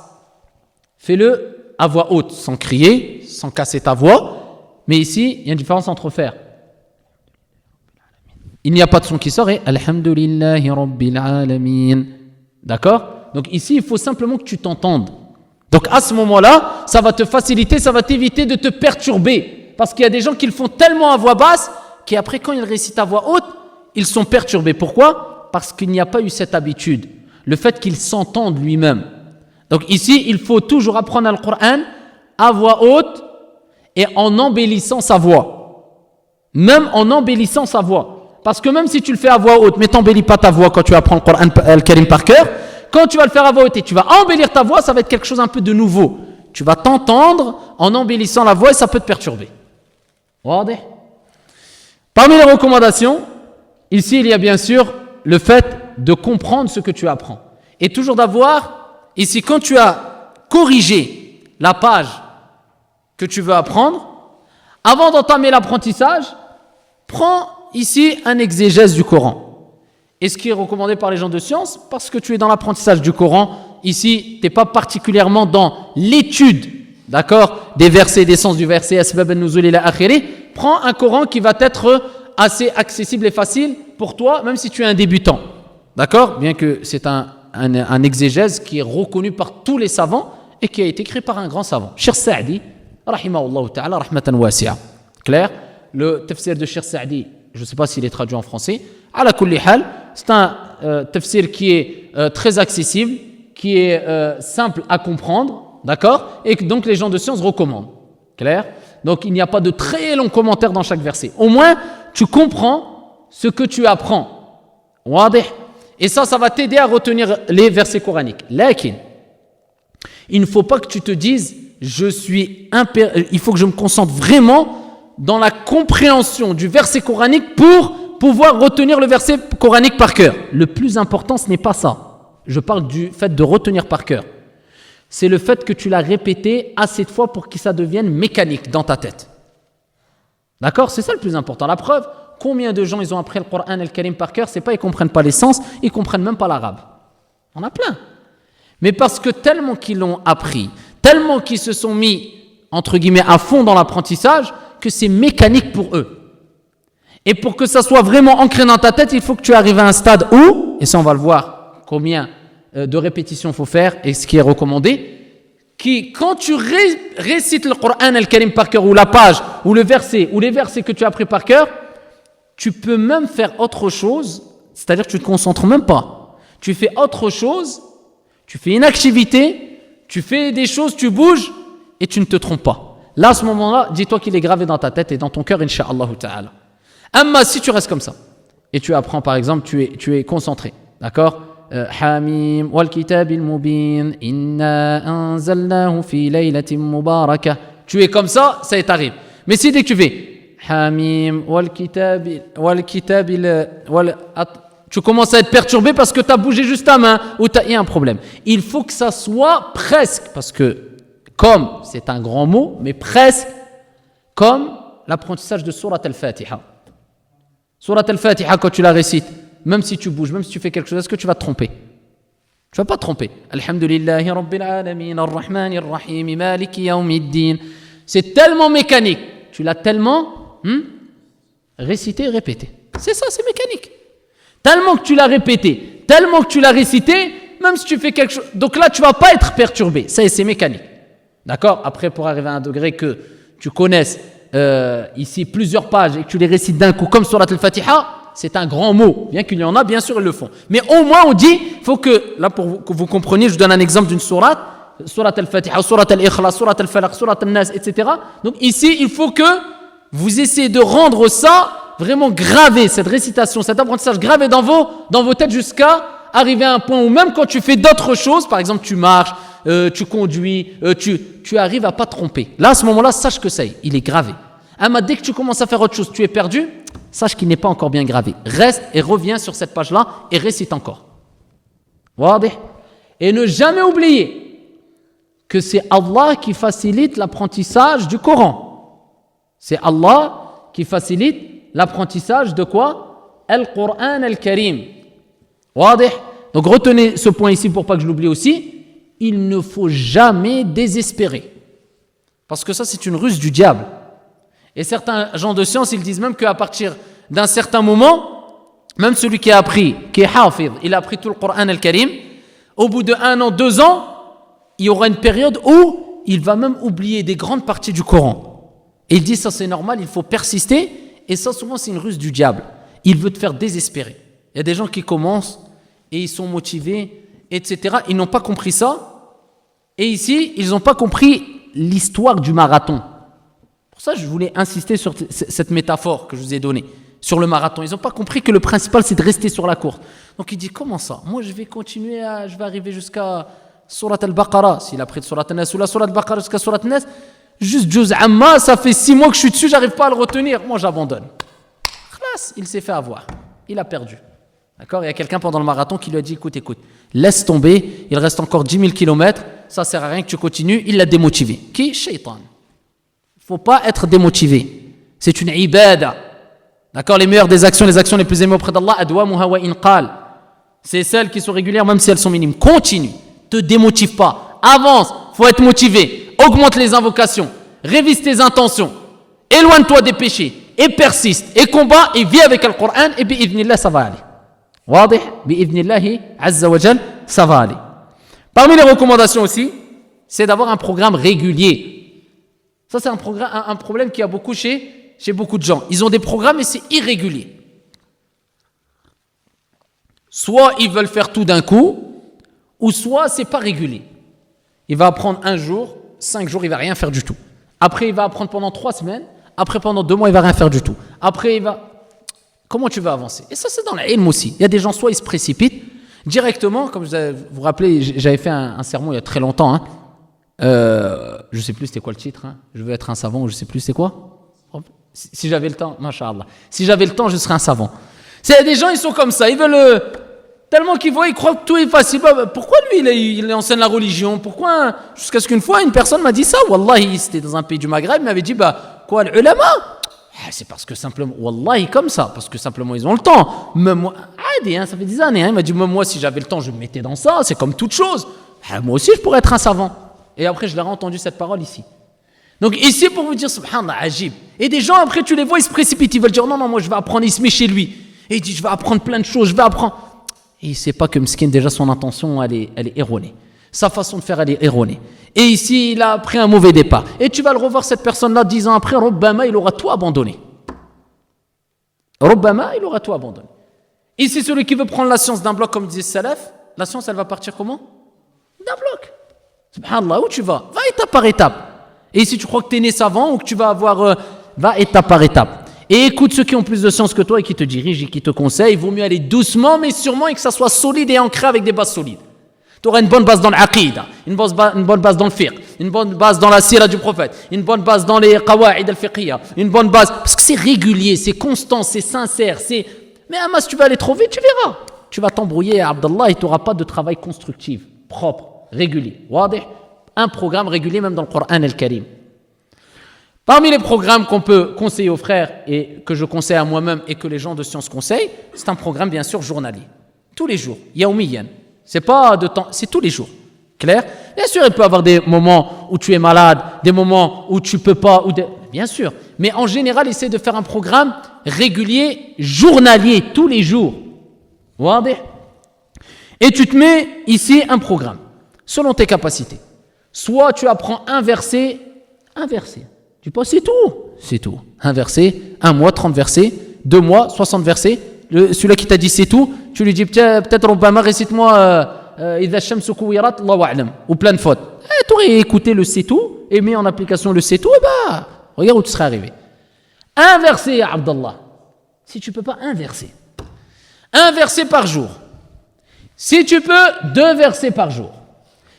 B: Fais-le à voix haute, sans crier, sans casser ta voix. Mais ici, il y a une différence entre faire. Il n'y a pas de son qui sort et Alhamdulillahi Rabbil Alamin. D'accord? Donc ici, il faut simplement que tu t'entendes. Donc à ce moment-là, ça va te faciliter, ça va t'éviter de te perturber. Parce qu'il y a des gens qui le font tellement à voix basse, qu'après quand ils récitent à voix haute, ils sont perturbés. Pourquoi? Parce qu'il n'y a pas eu cette habitude. le fait qu'il s'entende lui-même. Donc ici, il faut toujours apprendre le Coran à voix haute et en embellissant sa voix. Même en embellissant sa voix. Parce que même si tu le fais à voix haute, mais t'embellis pas ta voix quand tu apprends le Coran Al-Karim par cœur, quand tu vas le faire à voix haute et tu vas embellir ta voix, ça va être quelque chose un peu de nouveau. Tu vas t'entendre en embellissant la voix et ça peut te perturber. Parmi les recommandations, ici il y a bien sûr le fait de comprendre ce que tu apprends. Et toujours d'avoir, ici quand tu as corrigé la page que tu veux apprendre, avant d'entamer l'apprentissage, prends ici un exégèse du Coran. Et ce qui est recommandé par les gens de science, parce que tu es dans l'apprentissage du Coran, ici tu n'es pas particulièrement dans l'étude, d'accord, des versets, des sens du verset, asbab an-nuzul ila akhiri. Prends un Coran qui va être assez accessible et facile pour toi, même si tu es un débutant. D'accord? Bien que c'est un exégèse qui est reconnu par tous les savants et qui a été écrit par un grand savant. Cheikh Sa'di, rahimahullah ta'ala, rahmatan wasi'a. Clair? Le tafsir de Cheikh Sa'di, je ne sais pas s'il est traduit en français. Ala kulli hal, c'est un tafsir qui est très accessible, qui est simple à comprendre, d'accord? Et que donc les gens de science recommandent. Clair? Donc il n'y a pas de très longs commentaires dans chaque verset. Au moins, tu comprends ce que tu apprends. Wadih. Et ça va t'aider à retenir les versets coraniques. Lakin, il ne faut pas que tu te dises, il faut que je me concentre vraiment dans la compréhension du verset coranique pour pouvoir retenir le verset coranique par cœur. Le plus important, ce n'est pas ça. Je parle du fait de retenir par cœur. C'est le fait que tu l'as répété assez de fois pour que ça devienne mécanique dans ta tête. D'accord? C'est ça le plus important. La preuve, combien de gens ils ont appris le Coran Al-Karim par cœur, c'est pas ils comprennent pas les sens, ils comprennent même pas l'arabe. On a plein. Mais parce que tellement qu'ils l'ont appris, tellement qu'ils se sont mis, entre guillemets, à fond dans l'apprentissage, que c'est mécanique pour eux. Et pour que ça soit vraiment ancré dans ta tête, il faut que tu arrives à un stade où, et ça on va le voir, combien de répétitions il faut faire et ce qui est recommandé, qui, quand tu récites le Coran Al-Karim par cœur, ou la page, ou le verset, ou les versets que tu as appris par cœur, tu peux même faire autre chose, c'est-à-dire que tu ne te concentres même pas. Tu fais autre chose, tu fais une activité, tu fais des choses, tu bouges, et tu ne te trompes pas. Là, à ce moment-là, dis-toi qu'il est gravé dans ta tête et dans ton cœur, incha'Allah ta'ala. Amma, si tu restes comme ça, et tu apprends par exemple, tu es concentré, d'accord? Hamim wal kitabil mubin inna anzalnahu fi laylatin mubarakah. Tu es comme ça t'arrive. Mais si dès que tu fais Hamim wal kitabil tu commences à être perturbé parce que tu as bougé juste ta main ou il y a un problème. Il faut que ça soit presque, parce que comme c'est un grand mot, mais presque comme l'apprentissage de Surat Al-Fatiha. Surat Al-Fatiha, quand tu la récites, même si tu bouges, même si tu fais quelque chose, est-ce que tu vas te tromper? Tu vas pas te tromper. Alhamdulillahi Rabbil Alamin, Ar-Rahmanir Rahim, Maliki Yawmiddin. C'est tellement mécanique. Tu l'as tellement récité, répété. C'est ça, c'est mécanique. Tellement que tu l'as répété, tellement que tu l'as récité, même si tu fais quelque chose. Donc là, tu vas pas être perturbé. Ça, c'est mécanique. D'accord? Après, pour arriver à un degré que tu connaisses ici plusieurs pages et que tu les récites d'un coup, comme Surat Al-Fatiha, c'est un grand mot, bien qu'il y en a, bien sûr ils le font. Mais au moins on dit, il faut que, là pour que vous compreniez, je donne un exemple d'une sourate, Surat Al-Fatiha, Surat Al-Ikhlas, Surat Al-Falaq, Surat Al-Nas, etc. Donc ici, il faut que vous essayez de rendre ça vraiment gravé, cette récitation, cet apprentissage gravé dans vos têtes jusqu'à arriver à un point où même quand tu fais d'autres choses, par exemple tu marches, tu conduis, tu arrives à pas te tromper. Là, à ce moment-là, sache que ça y est, il est gravé. Mais dès que tu commences à faire autre chose, tu es perdu, sache qu'il n'est pas encore bien gravé. Reste et reviens sur cette page-là et récite encore. Et ne jamais oublier que c'est Allah qui facilite l'apprentissage du Coran. C'est Allah qui facilite l'apprentissage de quoi? Al-Qur'an Al-Karim. Donc retenez ce point ici pour pas que je l'oublie aussi. Il ne faut jamais désespérer. Parce que ça, c'est une ruse du diable. Et certains gens de science, ils disent même qu'à partir d'un certain moment, même celui qui a appris, qui est hafid, il a appris tout le Coran Al-Karim, au bout de 1 an, 2 ans, il y aura une période où il va même oublier des grandes parties du Coran. Et il dit ça c'est normal, il faut persister. Et ça souvent c'est une ruse du diable. Il veut te faire désespérer. Il y a des gens qui commencent et ils sont motivés etc. Ils n'ont pas compris ça. Et ici, ils n'ont pas compris l'histoire du marathon. Pour ça, je voulais insister sur cette métaphore que je vous ai donnée, sur le marathon. Ils n'ont pas compris que le principal, c'est de rester sur la course. Donc il dit, comment ça? Moi, je vais continuer, je vais arriver jusqu'à Surat al-Baqarah. S'il a pris de Surat al-Nas ou la Surat al-Baqarah jusqu'à Surat al-Nas, juste Juz Amma, ça fait 6 mois que je suis dessus, j'arrive pas à le retenir. Moi, j'abandonne. Khlas, il s'est fait avoir. Il a perdu. D'accord? Il y a quelqu'un pendant le marathon qui lui a dit, écoute, laisse tomber, il reste encore 10 000 km, ça sert à rien que tu continues. Il l'a démotivé. Qui? Shaitan. Il ne faut pas être démotivé. C'est une ibada. D'accord? Les meilleures des actions, les actions les plus aimées auprès d'Allah, adwamuha wa inqal. C'est celles qui sont régulières, même si elles sont minimes. Continue. Te démotive pas. Avance. Faut être motivé. Augmente les invocations. Révise tes intentions. Éloigne-toi des péchés. Et persiste. Et combat. Et vis avec le Coran. Et bi'idhnillah, ça va aller. Wadih? Bi'idhnillahi azza wa jal, ça va aller. Parmi les recommandations aussi, c'est d'avoir un programme régulier. Ça, c'est un problème qu'il y a beaucoup chez beaucoup de gens. Ils ont des programmes et c'est irrégulier. Soit ils veulent faire tout d'un coup, ou soit c'est pas régulier. Il va apprendre un jour, 5 jours, il va rien faire du tout. Après, il va apprendre pendant 3 semaines. Après, pendant 2 mois, il va rien faire du tout. Après, il va... Comment tu vas avancer? Et ça, c'est dans l'ilm aussi. Il y a des gens, soit ils se précipitent directement, comme vous vous rappelez, j'avais fait un sermon il y a très longtemps. Hein. Je ne sais plus c'était quoi le titre. Hein. Je veux être un savant, je ne sais plus c'est quoi. Si j'avais le temps, masha'Allah. Si j'avais le temps, je serais un savant. C'est des gens, ils sont comme ça. Ils veulent tellement qu'ils voient, ils croient que tout est facile. Pourquoi lui, il enseigne la religion? Pourquoi? Jusqu'à ce qu'une fois, une personne m'a dit ça. Wallahi, c'était dans un pays du Maghreb. Il m'avait dit, quoi, l'ulama? C'est parce que simplement, wallahi, comme ça, parce que simplement ils ont le temps. Même moi, ça fait des années, hein, il m'a dit, même moi, si j'avais le temps, je me mettais dans ça, c'est comme toute chose. Moi aussi, je pourrais être un savant. Et après, je leur ai entendu cette parole ici. Donc, ici, pour vous dire, subhanallah, ajib. Et des gens, après, tu les vois, ils se précipitent, ils veulent dire, non, moi, je vais apprendre, il se met chez lui. Et il dit, je vais apprendre plein de choses, je vais apprendre. Et il ne sait pas que Mskin, déjà, son intention, elle est erronée. Sa façon de faire, elle est erronée. Et ici, il a pris un mauvais départ. Et tu vas le revoir, cette personne-là, 10 ans après, Rubbama, il aura tout abandonné. Rubbama, il aura tout abandonné. Ici, celui qui veut prendre la science d'un bloc, comme disait Salaf, la science, elle va partir comment? D'un bloc. Subhanallah, où tu vas? Va étape par étape. Et si tu crois que tu es né savant ou que tu vas avoir... va étape par étape. Et écoute ceux qui ont plus de science que toi et qui te dirigent et qui te conseillent. Il vaut mieux aller doucement, mais sûrement, et que ça soit solide et ancré avec des bases solides. Tu auras une bonne base dans l'aqida, une bonne base dans le fiqh, une bonne base dans la sira du prophète, une bonne base dans les qawa'id al-fiqhiyya, une bonne base, parce que c'est régulier, c'est constant, c'est sincère, mais si tu vas aller trop vite, tu verras. Tu vas t'embrouiller à Abdallah et tu n'auras pas de travail constructif, propre, régulier. Wadih? Un programme régulier même dans le Coran al-Karim. Parmi les programmes qu'on peut conseiller aux frères et que je conseille à moi-même et que les gens de science conseillent, c'est un programme bien sûr journalier. Tous les jours, yawmiyan. C'est pas de temps, c'est tous les jours. Clair? Bien sûr, il peut y avoir des moments où tu es malade, des moments où tu peux pas, bien sûr. Mais en général, essaie de faire un programme régulier, journalier, tous les jours. Wadih? Et tu te mets ici un programme, selon tes capacités. Soit tu apprends un verset. Tu penses c'est tout. Un verset, 1 mois, 30 versets, 2 mois, 60 versets. Celui-là qui t'a dit c'est tout, tu lui dis peut-être Rubbama, récite-moi Idha Shamsu Kuwirat, Allahu A'lam, ou plein de fautes. Tu aurais écouté le c'est tout et mis en application le c'est tout, et regarde où tu serais arrivé. Un verset, Abdallah. Si tu peux pas, un verset. Un verset par jour. Si tu peux, 2 versets par jour.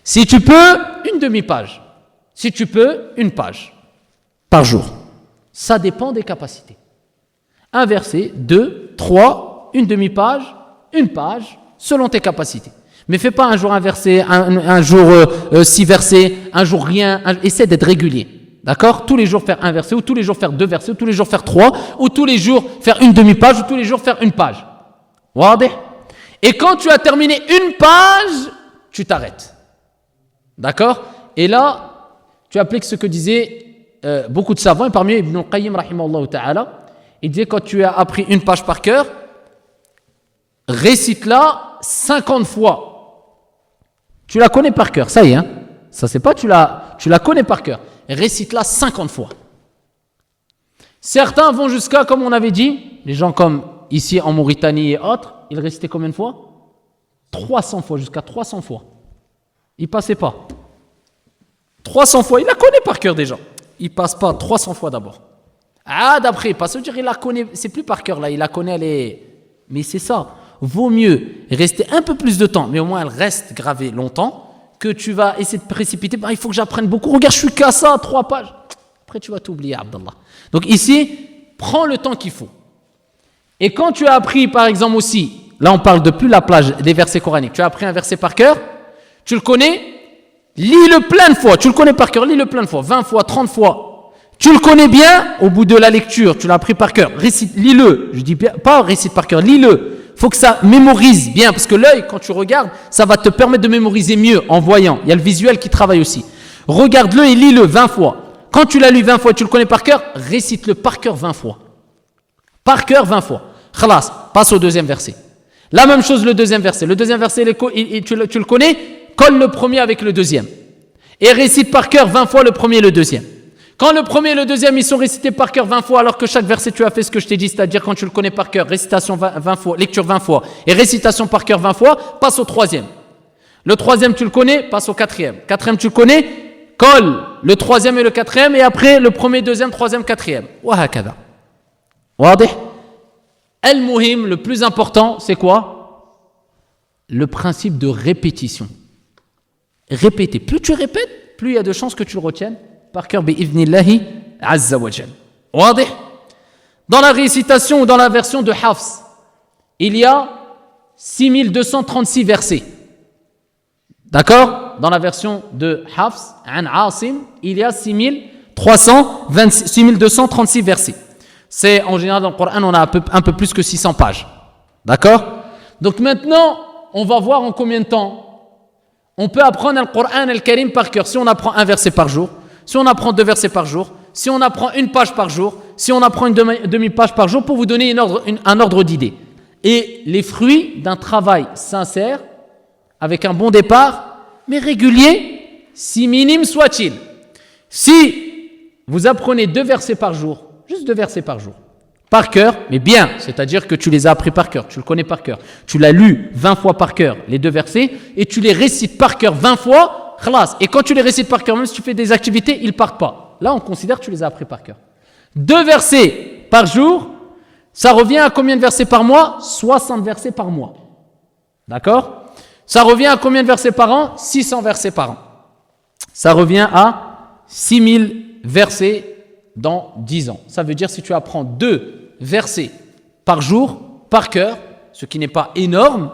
B: Si tu peux, une demi-page. Si tu peux, 1 page par jour. Ça dépend des capacités. Un verset, 2, 3, une demi-page, 1 page, selon tes capacités. Mais fais pas un jour un verset, un jour 6 versets, un jour rien. Essaie d'être régulier. D'accord? Tous les jours faire un verset, ou tous les jours faire 2 versets, ou tous les jours faire 3, ou tous les jours faire une demi-page, ou tous les jours faire 1 page. Wadih? Et quand tu as terminé 1 page, tu t'arrêtes. D'accord? Et là, tu appliques ce que disaient beaucoup de savants, et parmi eux Ibn al-Qayyim rahimahullah ta'ala, il disait quand tu as appris 1 page par cœur, récite-la 50 fois. Tu la connais par cœur, ça y est, hein? Ça c'est pas tu la connais par cœur. Récite-la 50 fois. Certains vont jusqu'à, comme on avait dit, les gens comme ici en Mauritanie et autres, ils récitaient combien de fois? 300 fois, jusqu'à 300 fois. Il passait pas. 300 fois, il la connaît par cœur déjà. Il passe pas 300 fois d'abord. Ah, d'après, pas se dire il la connaît, c'est plus par cœur là, il la connaît, elle est... Mais c'est ça, vaut mieux rester un peu plus de temps, mais au moins elle reste gravée longtemps, que tu vas essayer de précipiter, il faut que j'apprenne beaucoup, regarde je suis qu'à ça, 3 pages. Après tu vas t'oublier, Abdallah. Donc ici, prends le temps qu'il faut. Et quand tu as appris par exemple aussi, là on parle de plus la plage des versets coraniques, tu as appris un verset par cœur, tu le connais, lis-le plein de fois, tu le connais par cœur, lis-le plein de fois, 20 fois, 30 fois. Tu le connais bien, au bout de la lecture, tu l'as appris par cœur, récite, lis-le, je dis bien, pas récite par cœur, lis-le. Il faut que ça mémorise bien, parce que l'œil, quand tu regardes, ça va te permettre de mémoriser mieux en voyant. Il y a le visuel qui travaille aussi. Regarde-le et lis-le 20 fois. Quand tu l'as lu 20 fois et tu le connais par cœur, récite-le par cœur 20 fois. Par cœur 20 fois. Khalas, passe au deuxième verset. La même chose le deuxième verset. Le deuxième verset, tu le connais, colle le premier avec le deuxième. Et récite par cœur 20 fois le premier et le deuxième. Quand le premier et le deuxième, ils sont récités par cœur 20 fois, alors que chaque verset, tu as fait ce que je t'ai dit, c'est-à-dire quand tu le connais par cœur, récitation 20 fois, lecture 20 fois, et récitation par cœur 20 fois, passe au troisième. Le troisième, tu le connais, passe au quatrième. Quatrième, tu le connais, colle le troisième et le quatrième, et après le premier, deuxième, troisième, quatrième. Wahakada. Wadih. Al-Muhim, le plus important, c'est quoi? Le principe de répétition. Répéter. Plus tu répètes, plus il y a de chances que tu le retiennes par cœur bi'idhnillahi azza wa jal. Wadih. Dans la récitation ou dans la version de Hafs, il y a 6236 versets. D'accord? Dans la version de Hafs, An Asim, il y a 6236 versets. C'est en général dans le Coran, on a un peu plus que 600 pages. D'accord? Donc maintenant, on va voir en combien de temps on peut apprendre le Coran al-Karim par cœur. Si on apprend un verset par jour, si on apprend 2 versets par jour, si on apprend une page par jour, si on apprend une demi-page par jour, pour vous donner un ordre d'idée. Et les fruits d'un travail sincère, avec un bon départ, mais régulier, si minime soit-il. Si vous apprenez 2 versets par jour, juste 2 versets par jour, par cœur, mais bien, c'est-à-dire que tu les as appris par cœur, tu le connais par cœur, tu l'as lu 20 fois par cœur, les 2 versets, et tu les récites par cœur 20 fois, khalas. Et quand tu les récites par cœur, même si tu fais des activités, ils ne partent pas. Là, on considère que tu les as appris par cœur. 2 versets par jour, ça revient à combien de versets par mois? 60 versets par mois. D'accord? Ça revient à combien de versets par an? 600 versets par an. Ça revient à 6000 versets dans 10 ans. Ça veut dire si tu apprends 2 versets par jour, par cœur, ce qui n'est pas énorme,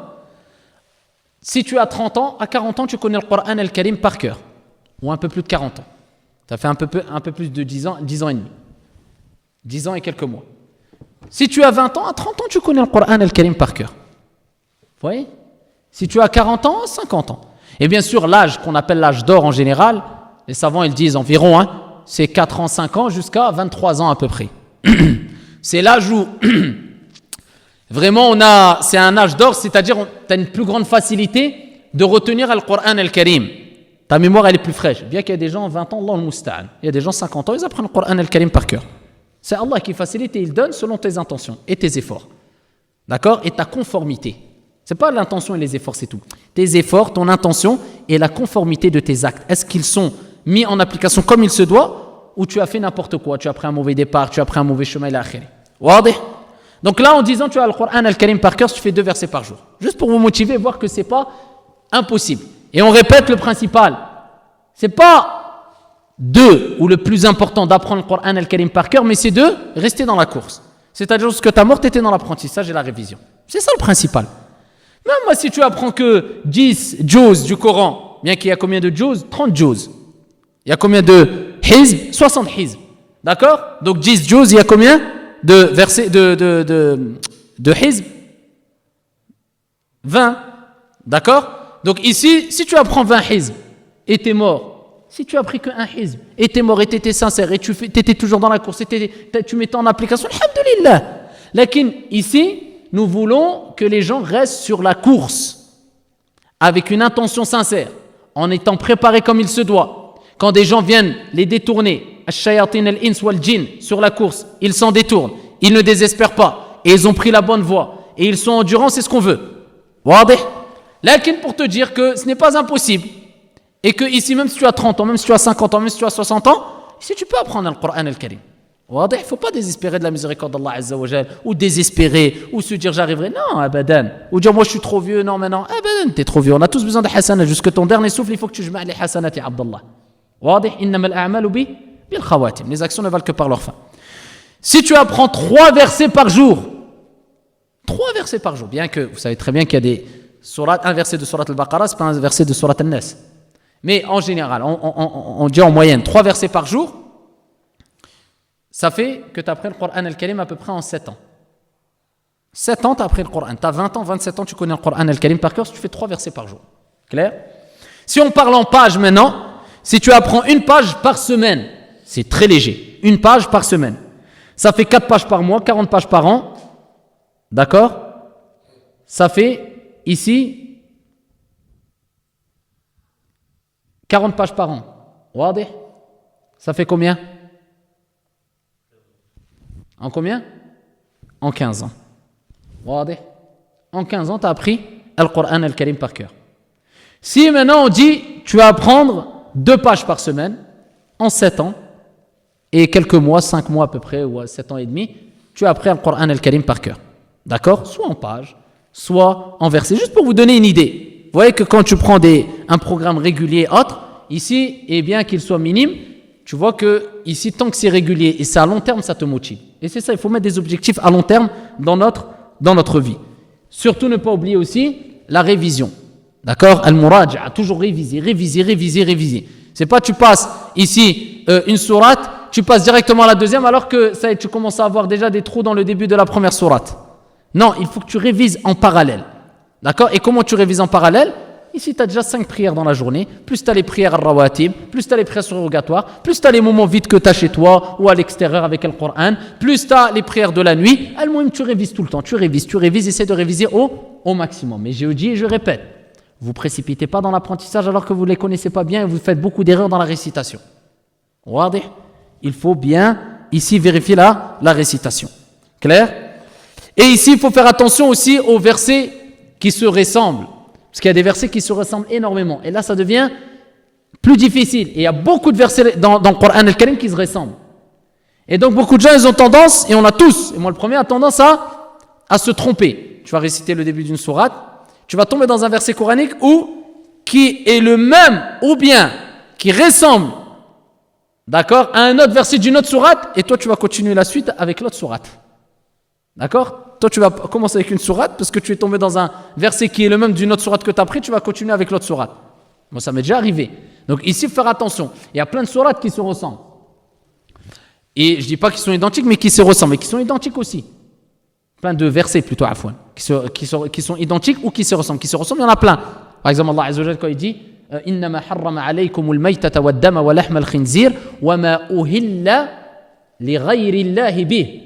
B: si tu as 30 ans, à 40 ans, tu connais le Coran al-Karim par cœur. Ou un peu plus de 40 ans. Ça fait un peu plus de 10 ans et demi. 10 ans et quelques mois. Si tu as 20 ans, à 30 ans, tu connais le Coran al-Karim par cœur. Vous voyez? Si tu as 40 ans, 50 ans. Et bien sûr, l'âge qu'on appelle l'âge d'or en général, les savants ils disent environ, c'est 4 ans, 5 ans jusqu'à 23 ans à peu près. C'est l'âge où vraiment c'est un âge d'or, c'est-à-dire tu as une plus grande facilité de retenir le Coran al-Karim. Ta mémoire elle est plus fraîche. Bien qu'il y ait des gens 20 ans, Allah al-Musta'an. Il y a des gens 50 ans, ils apprennent le Coran al-Karim par cœur. C'est Allah qui facilite et il donne selon tes intentions et tes efforts. D'accord? Et ta conformité. C'est pas l'intention et les efforts, c'est tout. Tes efforts, ton intention et la conformité de tes actes. Est-ce qu'ils sont mis en application comme il se doit ou tu as fait n'importe quoi? Tu as pris un mauvais départ, tu as pris un mauvais chemin, ila akhiri. Wadih? Donc là, en disant tu as le Coran al-Karim par cœur, tu fais 2 versets par jour. Juste pour vous motiver, voir que c'est pas impossible. Et on répète le principal. C'est pas 2 ou le plus important d'apprendre le Coran al-Karim par cœur, mais c'est de rester dans la course. C'est-à-dire que ta mort, tu étais dans l'apprentissage et la révision. C'est ça le principal. Même moi, si tu apprends que 10 juz du Coran, bien qu'il y a combien de juz? 30 juz. Il y a combien de hizb? 60 hizb. D'accord? Donc 10 juz, il y a combien de versets de hizb? 20. D'accord? Donc ici, si tu apprends 20 hizb et t'es mort, si tu as appris qu'un hizb et t'es mort et t'étais sincère et tu étais toujours dans la course, tu mettais en application, alhamdulillah. Lakin ici, nous voulons que les gens restent sur la course avec une intention sincère, en étant préparés comme il se doit. Quand des gens viennent les détourner, ash-shayatin al-ins wal-jinn, sur la course, ils s'en détournent, ils ne désespèrent pas et ils ont pris la bonne voie et ils sont endurants, c'est ce qu'on veut. Wadih? Lakin pour te dire que ce n'est pas impossible. Et que ici, même si tu as 30 ans, même si tu as 50 ans, même si tu as 60 ans, ici tu peux apprendre le Coran al-Karim. Il ne faut pas désespérer de la miséricorde d'Allah Azza wa Jal, ou désespérer, ou se dire j'arriverai. Non, abadan. Ou dire moi je suis trop vieux, non mais non. Abadan, t'es trop vieux. On a tous besoin de hasanat. Jusque ton dernier souffle, il faut que tu joues les hasanat, ya Abdallah. Les actions ne valent que par leur fin. Si tu apprends 3 versets par jour, bien que vous savez très bien qu'il y a des sourates, un verset de Surat al-Baqarah, c'est pas un verset de Surat al-Nas. Mais en général, on dit en moyenne 3 versets par jour, ça fait que tu apprends le Coran al-Karim à peu près en 7 ans. 7 ans, tu as appris le Coran. Tu as 20 ans, 27 ans, tu connais le Coran al-Karim par cœur si tu fais 3 versets par jour. Clair? Si on parle en pages maintenant, si tu apprends 1 page par semaine, c'est très léger. 1 page par semaine. Ça fait 4 pages par mois, 40 pages par an. D'accord? Ça fait ici 40 pages par an. Wadih? Ça fait combien? En combien? En 15 ans. Wadih? En 15 ans, tu as appris le Coran al-Karim par cœur. Si maintenant on dit tu vas apprendre 2 pages par semaine en 7 ans et quelques mois, 5 mois à peu près ou 7 ans et demi, tu as appris le Coran al-Karim par cœur. D'accord? Soit en pages, soit en versets. Juste pour vous donner une idée. Vous voyez que quand tu prends un programme régulier autre, ici, et bien qu'il soit minime, tu vois que ici, tant que c'est régulier et c'est à long terme, ça te motive. Et c'est ça, il faut mettre des objectifs à long terme dans notre vie. Surtout ne pas oublier aussi la révision. D'accord? Al-Muraja'a, toujours réviser. C'est pas tu passes ici une sourate, tu passes directement à la deuxième alors que ça, tu commences à avoir déjà des trous dans le début de la première sourate. Non, il faut que tu révises en parallèle. D'accord? Et comment tu révises en parallèle? Ici, tu as déjà 5 prières dans la journée, plus tu as les prières al-rawatib, plus tu as les prières surrogatoires, plus tu as les moments vides que tu as chez toi ou à l'extérieur avec le Coran, plus tu as les prières de la nuit. Al-Muhim, tu révises tout le temps, tu révises, essaie de réviser au maximum. Mais je dis et je répète, vous ne précipitez pas dans l'apprentissage alors que vous ne les connaissez pas bien et vous faites beaucoup d'erreurs dans la récitation. Il faut bien ici vérifier la récitation. Clair? Et ici, il faut faire attention aussi aux versets qui se ressemblent. Parce qu'il y a des versets qui se ressemblent énormément. Et là, ça devient plus difficile. Et il y a beaucoup de versets dans le Coran al-Karim qui se ressemblent. Et donc, beaucoup de gens, ils ont tendance, et on a tous, et moi le premier, a tendance à se tromper. Tu vas réciter le début d'une sourate, tu vas tomber dans un verset coranique qui est le même, ou bien qui ressemble, d'accord, à un autre verset d'une autre sourate, et toi, tu vas continuer la suite avec l'autre sourate. D'accord? Toi, tu vas commencer avec une sourate parce que tu es tombé dans un verset qui est le même d'une autre sourate que tu as pris, tu vas continuer avec l'autre sourate. Moi, ça m'est déjà arrivé. Donc ici, il faut faire attention. Il y a plein de sourates qui se ressemblent. Et je ne dis pas qu'ils sont identiques, mais qui se ressemblent, et qui sont identiques aussi. Plein de versets plutôt, afouan, qui sont identiques ou qui se ressemblent. Qui se ressemblent, il y en a plein. Par exemple, Allah Azza wa Jalla, quand il dit إِنَّمَا حَرَّمَ عَلَيْكُمُ الْمَيْتَةَ وَالدَّمَ وَلَحْمَ الْخِنْزِيرِ وَمَا أُهِلَّ لِغَيْرِ اللَّهِ بِهِ.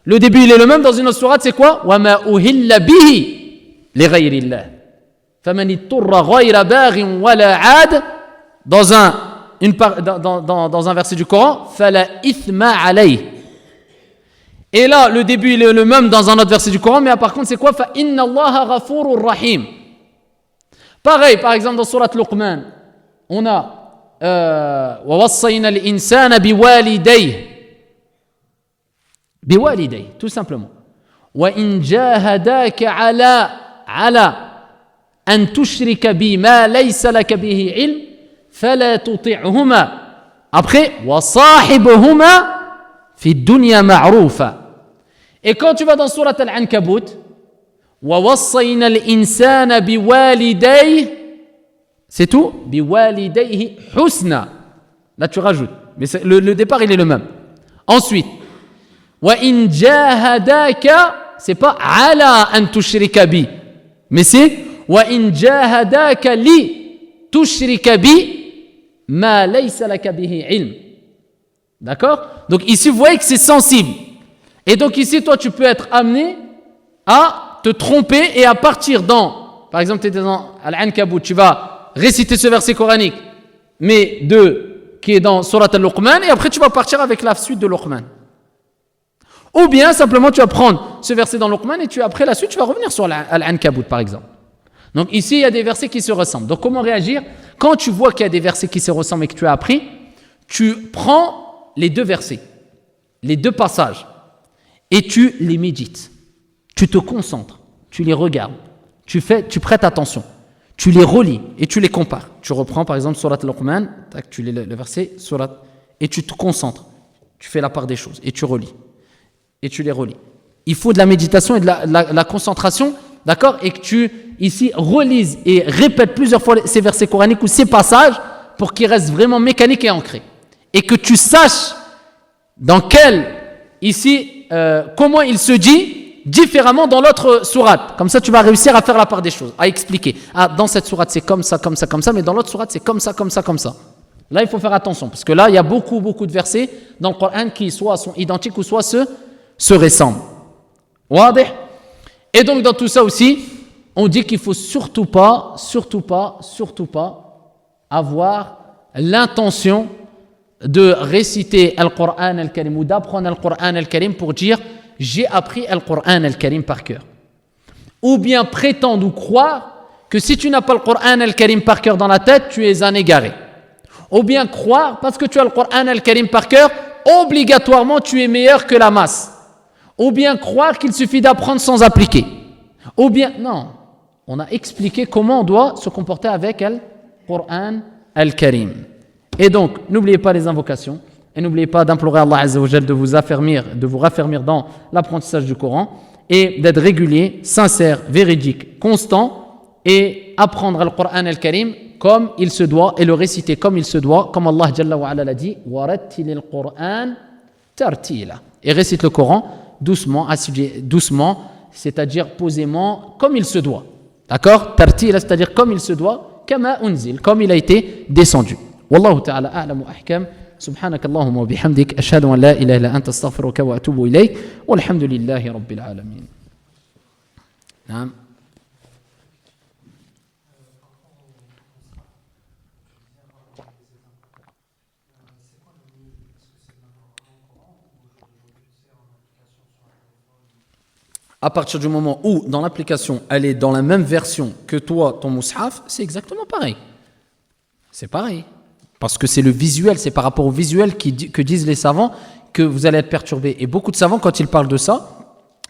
B: Le début, il est le même dans une autre sourate, c'est quoi? وَمَا أُهِلَّ بِهِ لِغَيْرِ اللَّهِ فَمَنِ اضْطُرَّ غَيْرَ بَاغٍ وَلَا عَادٍ. Dans un verset du Coran, فَلَا إِثْمَ عَلَيْهِ. Et là, le début, il est le même dans un autre verset du Coran, mais par contre, c'est quoi? فَإِنَّ اللَّهَ غَفُورٌ رَحِيمٌ. Pareil, par exemple, dans sourate Luqman, on a وَوَصَّيْنَا الْإِنسَانَ بِوَالِدَيْهِ, tout simplement. وَإِنْ جَاهَدَاكَ عَلَى أَنْ تُشْرِكَ بِي مَا لَيْسَ لَكَ بِهِ عِلْمٌ فَلَا تُطِعْهُمَا. Après, وَصَاحِبْهُمَا فِي الدُّنْيَا مَعْرُوفًا. Et quand tu vas dans sourate Al-Ankabut, وَوَصَّيْنَا الْإِنسَانَ بِوَالِدَيْهِ, c'est tout, بِوَالِدَيْهِ حُسْنًا. Là tu rajoutes, mais le départ il est le même. Ensuite, وَإِنْ جَاهَدَاكَ, c'est pas عَلَى أَنْ تُشْرِكَ بِي, mais c'est وَإِنْ جَاهَدَاكَ لِي تُشْرِكَ بِي مَا لَيْسَ لَكَ بِهِ عِلْمٌ. D'accord? Donc ici vous voyez que c'est sensible. Et donc ici toi tu peux être amené à te tromper et à partir par exemple tu es dans Al-Ankabut, tu vas réciter ce verset coranique, mais qui est dans Surat Al-Luqman, et après tu vas partir avec la suite de Luqman. Ou bien simplement tu vas prendre ce verset dans Luqman et après la suite tu vas revenir sur Al-Ankabut par exemple. Donc ici, il y a des versets qui se ressemblent. Donc comment réagir? Quand tu vois qu'il y a des versets qui se ressemblent et que tu as appris, tu prends les deux versets, les deux passages, et tu les médites. Tu te concentres, tu les regardes, tu prêtes attention, tu les relis et tu les compares. Tu reprends par exemple Surat Luqman, tu lis le verset, et tu te concentres. Tu fais la part des choses et tu relis. Et tu les relis. Il faut de la méditation et de la concentration, d'accord? Et que tu, ici, relises et répètes plusieurs fois ces versets coraniques ou ces passages pour qu'ils restent vraiment mécaniques et ancrés. Et que tu saches dans comment il se dit différemment dans l'autre sourate. Comme ça, tu vas réussir à faire la part des choses, à expliquer. Ah, dans cette sourate, c'est comme ça, comme ça, comme ça, mais dans l'autre sourate, c'est comme ça, comme ça, comme ça. Là, il faut faire attention, parce que là, il y a beaucoup de versets dans le Coran qui soit sont identiques ou soit se ressemblent. Et donc, dans tout ça aussi, on dit qu'il ne faut surtout pas avoir l'intention de réciter Al-Qur'an Al-Karim ou d'apprendre Al-Qur'an Al-Karim pour dire « j'ai appris Al-Qur'an Al-Karim par cœur ». Ou bien prétendre ou croire que si tu n'as pas le Qur'an Al-Karim par cœur dans la tête, tu es un égaré. Ou bien croire, parce que tu as le Qur'an Al-Karim par cœur, obligatoirement tu es meilleur que la masse. Ou bien croire qu'il suffit d'apprendre sans appliquer. Ou bien, non, on a expliqué comment on doit se comporter avec le Qur'an Al-Karim. Et donc, n'oubliez pas les invocations et n'oubliez pas d'implorer Allah Azza wa Jal de vous raffermir dans l'apprentissage du Coran et d'être régulier, sincère, véridique, constant et apprendre le Qur'an Al-Karim comme il se doit et le réciter comme il se doit, comme Allah Jalla wa Ala l'a dit, warattilil Qur'an tartila. Et récite le Coran doucement, c'est-à-dire posément, comme il se doit. D'accord? Tartila, c'est-à-dire comme il se doit, kama unzil, comme il a été descendu. Wallahu ta'ala a'lamu ahkam. سبحانك اللهم وبحمدك أشهد أن لا إله إلا أنت أستغفرك وأتوب إليك والحمد لله رب العالمين. نعم. À partir du moment où dans l'application elle est dans la même version que toi, ton mushaf, c'est exactement pareil. C'est pareil. Parce que c'est le visuel, c'est par rapport au visuel que disent les savants que vous allez être perturbé. Et beaucoup de savants, quand ils parlent de ça,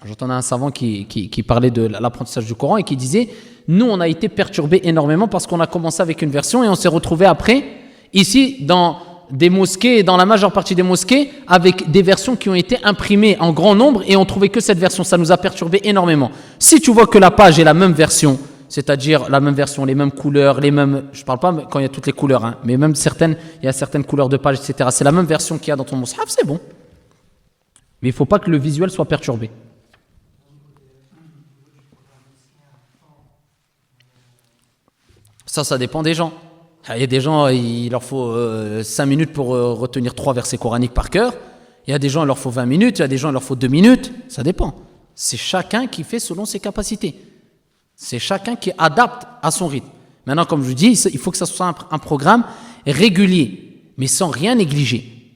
B: j'entendais un savant qui parlait de l'apprentissage du Coran et qui disait « Nous, on a été perturbés énormément parce qu'on a commencé avec une version et on s'est retrouvé après, ici, dans des mosquées, dans la majeure partie des mosquées, avec des versions qui ont été imprimées en grand nombre et on trouvait que cette version. Ça nous a perturbé énormément. Si tu vois que la page est la même version, c'est-à-dire la même version, les mêmes couleurs, je ne parle pas quand il y a toutes les couleurs, hein, mais même il y a certaines couleurs de page, etc. C'est la même version qu'il y a dans ton mushaf, c'est bon. Mais il ne faut pas que le visuel soit perturbé. Ça dépend des gens. Il y a des gens, il leur faut 5 minutes pour retenir 3 versets coraniques par cœur. Il y a des gens, il leur faut 20 minutes. Il y a des gens, il leur faut 2 minutes. Ça dépend. C'est chacun qui fait selon ses capacités. C'est chacun qui adapte à son rythme. Maintenant, comme je vous dis, il faut que ça soit un programme régulier, mais sans rien négliger.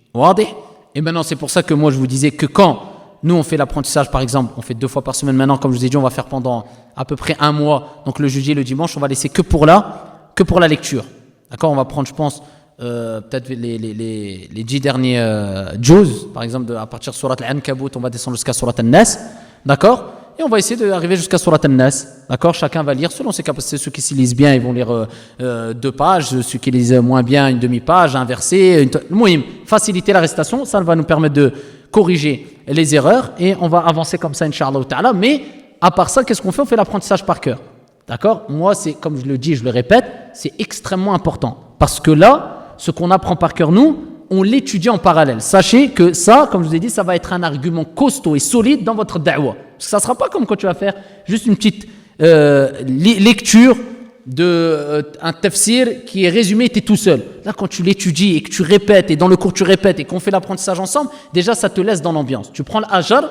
B: Et maintenant, c'est pour ça que moi, je vous disais que quand nous, on fait l'apprentissage, par exemple, on fait 2 fois par semaine. Maintenant, comme je vous ai dit, on va faire pendant à peu près 1 mois. Donc, le jeudi et le dimanche, on va laisser que pour la lecture. D'accord? On va prendre, je pense, peut-être les 10 derniers juz, par exemple, à partir de Surat Al-Ankabut, on va descendre jusqu'à Surat An-Nas. D'accord? Et on va essayer d'arriver jusqu'à Surat An-Nas. D'accord? Chacun va lire selon ses capacités. Ceux qui s'y lisent bien, ils vont lire 2 pages. Ceux qui lisent moins bien, une demi-page, un verset. Faciliter la récitation, ça va nous permettre de corriger les erreurs. Et on va avancer comme ça, Inch'Allah Ta'ala. Mais à part ça, qu'est-ce qu'on fait? On fait l'apprentissage par cœur. D'accord? Moi, c'est comme je le dis, je le répète, c'est extrêmement important. Parce que là, ce qu'on apprend par cœur, nous, on l'étudie en parallèle. Sachez que ça, comme je vous ai dit, ça va être un argument costaud et solide dans votre da'wah. Parce que ça ne sera pas comme quand tu vas faire juste une petite lecture d'un tafsir qui est résumé et tu es tout seul. Là, quand tu l'étudies et que tu répètes, et dans le cours tu répètes et qu'on fait l'apprentissage ensemble, déjà ça te laisse dans l'ambiance. Tu prends l'ajr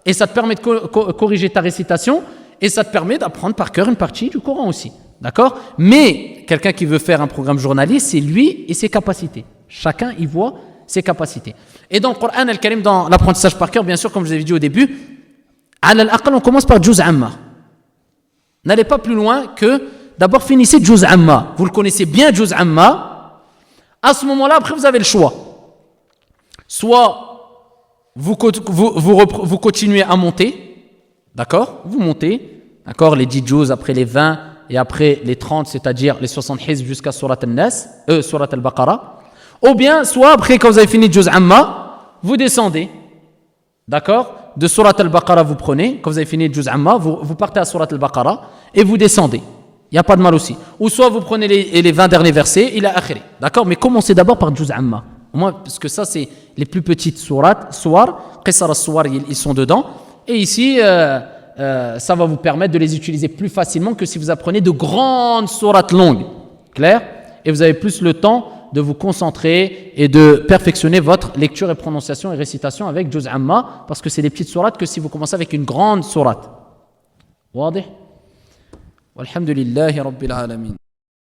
B: et ça te permet de corriger ta récitation et ça te permet d'apprendre par cœur une partie du Coran aussi. D'accord? Mais quelqu'un qui veut faire un programme journaliste, c'est lui et ses capacités. Chacun y voit ses capacités. Et dans le Coran Al-Karim, dans l'apprentissage par cœur, bien sûr, comme je vous avais dit au début, on commence par Juz Amma. N'allez pas plus loin que d'abord finissez Juz Amma. Vous le connaissez bien, Juz Amma. À ce moment-là, après, vous avez le choix. Soit vous continuez à monter, d'accord? Vous montez, d'accord? Les 10 Juz, après les 20 et après les 30, c'est-à-dire les 60 hizb jusqu'à Surat al-Nas, Surat al-Baqarah. Ou bien, soit après, quand vous avez fini Juz Amma, vous descendez, d'accord? De Surat al-Baqarah, vous prenez, quand vous avez fini Juz Amma, vous partez à Surat al-Baqarah et vous descendez. Il n'y a pas de mal aussi. Ou soit vous prenez les 20 derniers versets, il a akhiri. D'accord? Mais commencez d'abord par Juz Amma. Au moins, parce que ça, c'est les plus petites sourates. Qisar as-Suwar, ils sont dedans. Et ici, ça va vous permettre de les utiliser plus facilement que si vous apprenez de grandes sourates longues. Clair? Et vous avez plus le temps de vous concentrer et de perfectionner votre lecture et prononciation et récitation avec Juz Amma, parce que c'est des petites sourates que si vous commencez avec une grande sourate. Wadih? Walhamdulillahi Rabbil Alamin.